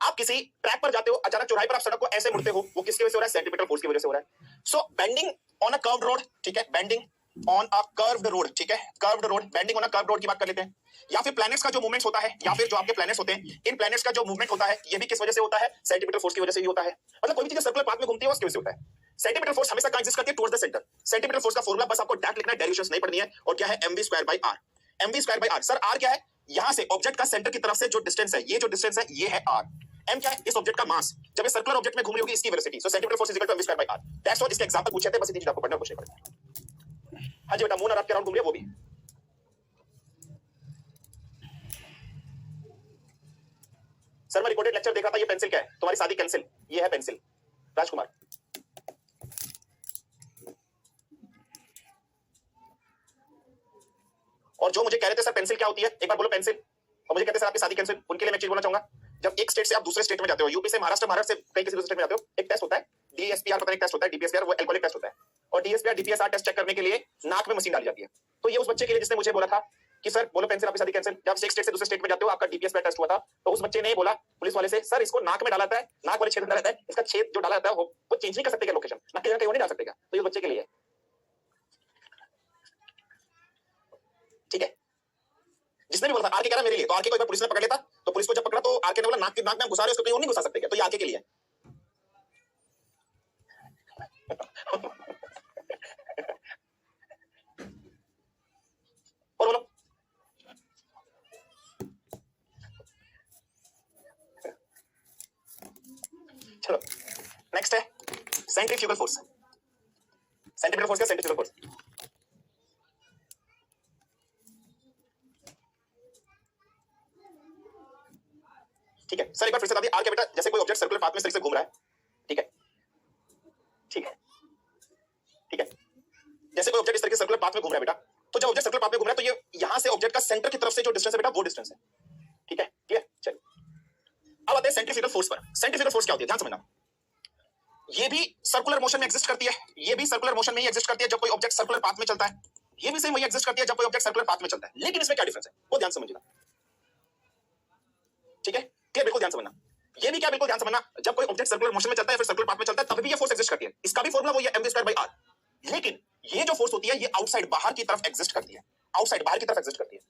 आप किसी ट्रैक पर जाते हो, अचानक चौराहे पर आप सड़क को ऐसे मुड़ते हो, वो किसकी वजह से हो रहा है? सेंट्रीपिटल फोर्स की वजह से हो रहा है। So bending on a curved road, ठीक है, bending on a curved road, ठीक है, curved road, bending on a curved road की बात कर लेते हैं। या फिर प्लैनेट्स का जो मूवमेंट होता है, या फिर जो आपके प्लैनेट्स होते हैं, इन प्लैनेट्स का जो मूवमेंट होता है, ये भी किस वजह से होता है? सेंटीमीटर फोर्स की वजह से भी होता है। मतलब कोई भी चीज सर्कुलर पाथ में घूमती है, उसकी वजह से होता है। सेंटीमीटर फोर्स हमेशा कहां एग्जिस्ट करती है? Towards the centre. Centimetre force का फॉर्मूला बस आपको डायरेक्ट लिखना है, डेरिवेशंस नहीं पढ़नी है। और क्या है? mv square by R. mv square by R. Sir R क्या है? यहां से ऑब्जेक्ट का सेंटर की तरफ से जो डिस्टेंस है, ये जो डिस्टेंस है, ये है आर। एम क्या है? इस ऑब्जेक्ट का मास, जब ये सर्कुलर ऑब्जेक्ट में घूम रही होगी, इसकी velocity. So centimetre force is equal to mv square by R. That's what इसके एग्जांपल पूछे थे, बस इतनी चीज आपको पढ़ना है, कुछ नहीं पढ़ना। हाँ जी बेटा, मून और अर्थ के अराउंड घूम रही है, वो भी। सर मैं रिकॉर्डेड लेक्चर देखा था, ये पेंसिल क्या है? तुम्हारी शादी कैंसिल, ये है पेंसिल। राजकुमार, और जो मुझे कह रहे थे सर पेंसिल क्या होती है, एक बार बोलो पेंसिल। और मुझे कहते सर आपकी शादी कैंसिल, उनके लिए मैं चीज बोलना चाहूंगा। जब एक स्टेट से आप दूसरे स्टेट में जाते हो, यूपी से महाराष्ट्र, महाराष्ट्र से कहीं किसी दूसरे स्टेट में जाते हो, एक टेस्ट होता है डीएसपीआर, पता नहीं टेस्ट होता है डीपीएसपीआर, वो एल्कोहलिक टेस्ट होता है। और डीएसपीआर डीपीएसआर टेस्ट चेक करने के लिए नाक में मशीन डाली जाती है। तो ये उस बच्चे के लिए जिसने मुझे बोला था कि सर बोलो पेंसिल आपकी शादी कैंसिल, जब एक स्टेट से दूसरे स्टेट में जाते हो, आपका डीपीएसपीआर टेस्ट हुआ था, तो उस बच्चे ने बोला पुलिस वाले से, सर इसको नाक में डाला जाता है, नाक वाले छेद में डाला जाता है, इसका छेद जो डाला जाता है वो चेंज नहीं कर सकते क्या लोकेशन, नाक के जगह कहीं नहीं डाल सकते क्या? तो ये बच्चे के लिए, ठीक है। जिसने भी बोला था आरके कह रहा मेरे लिए, तो आरके को एक बार पुलिस ने पकड़ लेता, तो पुलिस को जब पकड़ा तो आरके ने बोला नाक में घुसा रहे हो, उसको कहीं और नहीं घुसा सकते क्या? तो ये आरके के लिए है। और बोलो, चलो नेक्स्ट है सेंट्रीफ्यूगल फोर्स। सेंटीमीटर फोर्स क्या? Centrifugal force. ठीक है सर, एक बार फिर से बता दिए, आर क्या बेटा? जैसे कोई ऑब्जेक्ट सर्कुलर पाथ में इस तरीके से घूम रहा है, ठीक है, ठीक है, ठीक है, जैसे कोई ऑब्जेक्ट इस तरीके से सर्कुलर पाथ में घूम रहा है बेटा, तो जब ऑब्जेक्ट सर्कुलर पाथ में घूम रहा है, तो ये यहां से ऑब्जेक्ट का सेंटर की तरफ से जो डिस्टेंस है बेटा, वो डिस्टेंस है, ठीक है, क्लियर? चलिए अब आते हैं सेंट्रीफ्यूगल फोर्स पर। सेंट्रीफ्यूगल फोर्स क्या होती है, ध्यान समझना। ये भी सर्कुलर मोशन में एग्जिस्ट करती है, ये भी सर्कुलर मोशन में ही एग्जिस्ट करती है जब कोई ऑब्जेक्ट सर्कुलर पाथ में चलता है, ये भी सेम वही एग्जिस्ट करती है जब कोई ऑब्जेक्ट सर्कुलर पाथ में चलता है। लेकिन इसमें क्या डिफरेंस है, वो ध्यान समझिएगा, ठीक है, क्लियर? बिल्कुल ध्यान समझना। ये भी क्या, बिल्कुल ध्यान समझना, जब कोई ऑब्जेक्ट सर्कुलर मोशन में चलता है, फिर सर्कुलर पाथ में चलता है, तब भी ये फोर्स एग्जिस्ट करती है। इसका भी फॉर्मूला वही है, mv स्क्वायर बाय आर। लेकिन ये जो फोर्स होती है, ये आउटसाइड, बाहर की तरफ एग्जिस्ट करती है, आउटसाइड, बाहर की तरफ एग्जिस्ट करती है।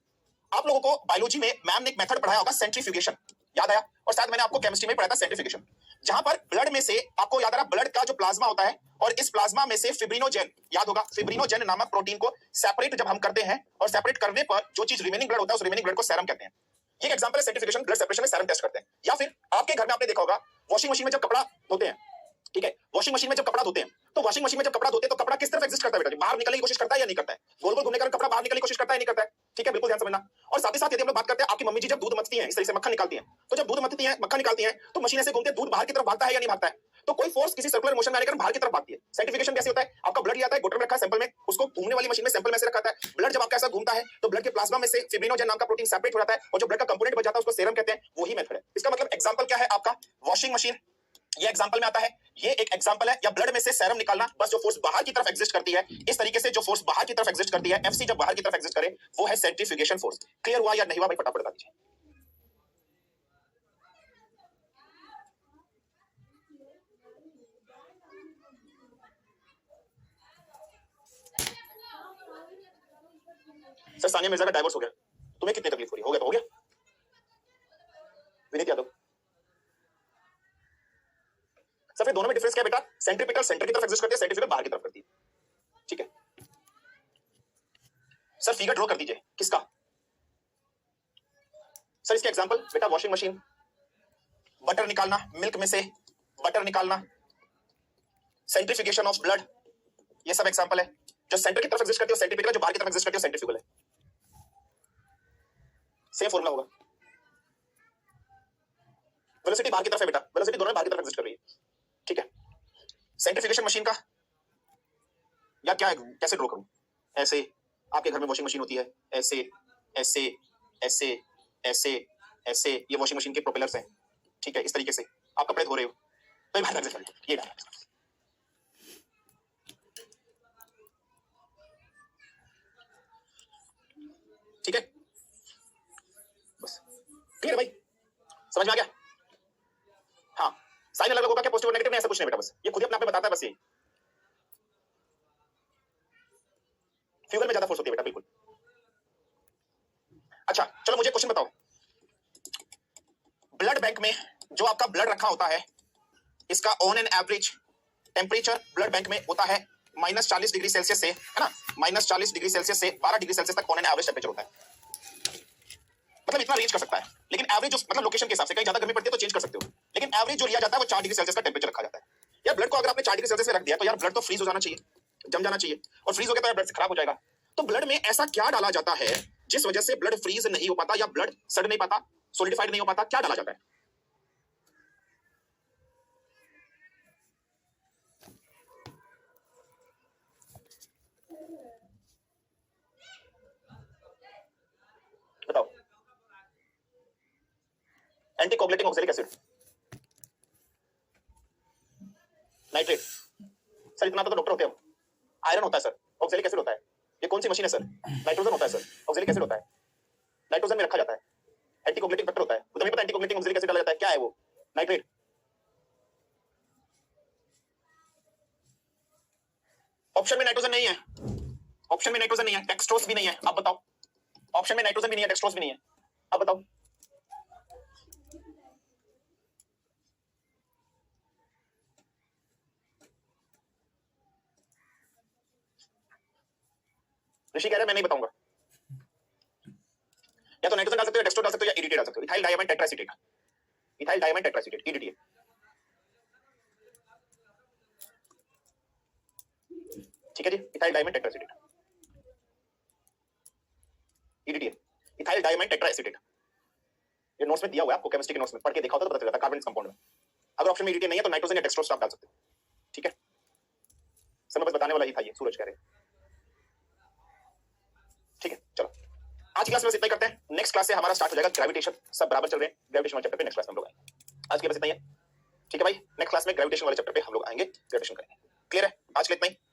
आप लोगों को बायोलॉजी में मैम ने एक मेथड पढ़ाया होगा, सेंट्रीफ्यूगेशन, याद आया? और शायद मैंने आपको केमिस्ट्री में पढ़ाया था सेंट्रीफ्यूगेशन, जहां पर ब्लड में से, आपको याद आ रहा, ब्लड का जो प्लाज्मा होता है, और इस प्लाज्मा में से फिब्रिनोजेन, याद होगा, फिब्रिनोजेन नामक प्रोटीन को सेपरेट जब हम करते हैं, और सेपरेट करने पर जो चीज रिमेनिंग ब्लड होता है, उस रिमेनिंग ब्लड को सेरम कहते हैं। ये एग्जांपल है सेंट्रीफ्यूगेशन, ब्लड सेपरेशन में सेरम टेस्ट करते हैं। या फिर आपके घर में आपने देखा होगा, वॉशिंग मशीन में जब कपड़ा धोते हैं, ठीक है, वॉशिंग मशीन में जब कपड़ा धोते हैं, तो वॉशिंग मशीन में जब कपड़ा धोते हैं, तो कपड़ा किस तरफ एग्जिस्ट करता है बेटा? बाहर निकलने की कोशिश करता है या नहीं करता है? गोल गोल घूमने का कपड़ा बाहर निकलने की कोशिश करता है या नहीं करता है? ठीक है, बिल्कुल ध्यान समझना। और साथ ही साथ यदि हम लोग बात करते हैं, आपकी मम्मी जी जब दूध मथती हैं, इस तरह से मक्खन निकालती हैं, तो जब दूध मथती हैं, मक्खन निकालती हैं, तो मशीन ऐसे घूमते, दूध बाहर की तरफ भागता है या नहीं भागता है? तो कोई फोर्स किसी सर्कुलर मोशन में आने के कारण बाहर की तरफ भागती है। सेंट्रीफ्यूगेशन कैसे होता है? आपका ब्लड लिया जाता है, घुटने में रखा है सैंपल में, उसको घूमने वाली मशीन में सैंपल में से रखा है। ब्लड जब आपका ऐसा घूमता है, तो ब्लड के प्लाज्मा में से फिब्रिनोजेन नाम का प्रोटीन सेपरेट हो जाता है, और जो ब्लड का कंपोनेंट बच जाता है, उसको सेरम कहते हैं। वही मेथड है। इसका मतलब एग्जांपल क्या है आपका? वॉशिंग मशीन, ये एग्जांपल में आता है, ये एक एग्जांपल है। या ब्लड में से सेरम निकालना, बस जो फोर्स बाहर की तरफ एग्जिस्ट करती है, इस तरीके से जो फोर्स बाहर की तरफ एग्जिस्ट करती है, एफसी जब बाहर की तरफ एग्जिस्ट करे, वो है सेंट्रीफ्यूगेशन फोर्स। क्लियर हुआ या नहीं हुआ भाई? फटाफट बता दीजिए। सर सानिया मिर्जा का डाइवोर्स हो गया, तुम्हें कितनी तकलीफ हो रही? हो गया तो हो गया। विनीत यादव, सर फिर दोनों में डिफरेंस क्या है बेटा? सेंट्रीपिटल सेंटर की तरफ एग्जिस्ट करती है, सेंट्रीफ्यूगल बाहर की तरफ करती है, ठीक है। सर फिगर ड्रॉ कर दीजिए, किसका? सर इसके एग्जांपल बेटा, वॉशिंग मशीन, बटर निकालना, मिल्क में से बटर निकालना, सेंट्रीफ्यूगेशन ऑफ ब्लड, ये सब एग्जांपल है। जो सेंटर की तरफ एग्जिस्ट करती है सेंट्रीपिटल, जो बाहर की तरफ एग्जिस्ट करती है सेंट्रीफ्यूगल है। सेम फॉर्मूला होगा। वेलोसिटी बाहर की तरफ है बेटा, वेलोसिटी दोनों बाहर की तरफ एग्जिस्ट कर रही है, ठीक है। सेंट्रीफ्यूगेशन मशीन का या क्या, कैसे ड्रॉ करूं? ऐसे आपके घर में वॉशिंग मशीन होती है, ऐसे ऐसे ऐसे ऐसे ऐसे, ये वॉशिंग मशीन के प्रोपेलर्स हैं, ठीक है। इस तरीके से आप कपड़े धो रहे हो, तो ये बाहर एग्जिस्ट कर रही है, ये डाल, ठीक है। बस क्लियर है भाई? समझ में आ गया? हाँ, साइन अलग अलग होगा क्या, पॉजिटिव और नेगेटिव? नहीं, ऐसा कुछ नहीं बेटा, बस ये खुद ही अपने आप में बताता है, बस ये। फ्यूगल में ज्यादा फोर्स होती है बेटा, बिल्कुल। अच्छा चलो मुझे क्वेश्चन बताओ, ब्लड बैंक में जो आपका ब्लड रखा होता है, इसका on an average temperature blood bank में होता है -40 डिग्री सेल्सियस से, है ना, -40 डिग्री सेल्सियस से 12 डिग्री सेल्सियस तक ऑन एन एवरेज टेम्परेचर होता है। मतलब इतना रेंज कर सकता है, लेकिन एवरेज मतलब लोकेशन के हिसाब से, कहीं ज्यादा गर्मी पड़ती है तो चेंज कर सकते हो, लेकिन एवरेज जो लिया जाता है वो 4 डिग्री सेल्सियस का टेम्परेचर रखा जाता है। यार ब्लड को अगर आपने 4 डिग्री सेल्सियस में रख दिया तो यार ब्लड तो फ्रीज हो जाना चाहिए, जम जाना चाहिए, और फ्रीज हो गया तो ब्लड खराब हो जाएगा। तो ब्लड में ऐसा क्या डाला जाता है जिस वजह से ब्लड फ्रीज नहीं हो पाता या ब्लड सड़ नहीं पाता, सोलिडिफाइड नहीं हो पाता, क्या डाला जाता है? बताओ। एंटीकोगुलेटिंग ऑक्सैलिक एसिड, नाइट्रेट। सर इतना तो डॉक्टर होते हैं, आयरन होता है सर, ऑक्सैलिक एसिड होता है। ये कौन सी मशीन है सर? नाइट्रोजन होता है सर, ऑक्सैलिक एसिड होता है, नाइट्रोजन में रखा जाता है, एंटीकोगुलेटिंग फैक्टर होता है। तो तुम्हें पता है एंटीकोगुलेटिंग ऑक्सैलिक एसिड डाला जाता है, क्या है वो? नाइट्रेट। ऑप्शन में नाइट्रोजन नहीं है, ऑप्शन में नाइट्रोजन नहीं है, डेक्सट्रोज भी नहीं है, अब बताओ। ऑप्शन में नाइट्रोजन भी नहीं है, डेक्सट्रोज भी नहीं है, अब बताओ। ऋषि कह रहे हैं मैं नहीं बताऊंगा। या तो नाइट्रोजन डाल सकते हो, डेक्सट्रोज डाल सकते हो, या ईडीटी डाल सकते हो, ethyl diamond tetraacetate, ethyl diamond tetraacetate, EDT. ठीक है जी, ethyl diamond tetraacetate, EDT, ethyl diamond tetraacetate. ये नोट्स में दिया हुआ है आपको, केमिस्ट्री के नोट्स में पढ़ के देखा होता तो पता चल जाता कार्बन कंपाउंड में। अगर ऑप्शन में ईडीटी नहीं है तो नाइट्रोजन या डेक्सट्रोज आप डाल सकते हो। ठीक है, सब मैं बस बताने वाला ही था, ये सूरज कह रहे हैं। ठीक है चलो, आज की क्लास में बस इतना ही करते हैं। नेक्स्ट क्लास से हमारा स्टार्ट हो जाएगा ग्रेविटेशन। सब बराबर चल रहे हैं, ग्रेविटेशन वाले चैप्टर पे नेक्स्ट क्लास में हम लोग आएंगे। आज की बस इतना ही है, ठीक है भाई। नेक्स्ट क्लास में ग्रेविटेशन वाले चैप्टर पे हम लोग आएंगे, ग्रेविटेशन करेंगे। क्लियर है? आज के लिए इतना ही।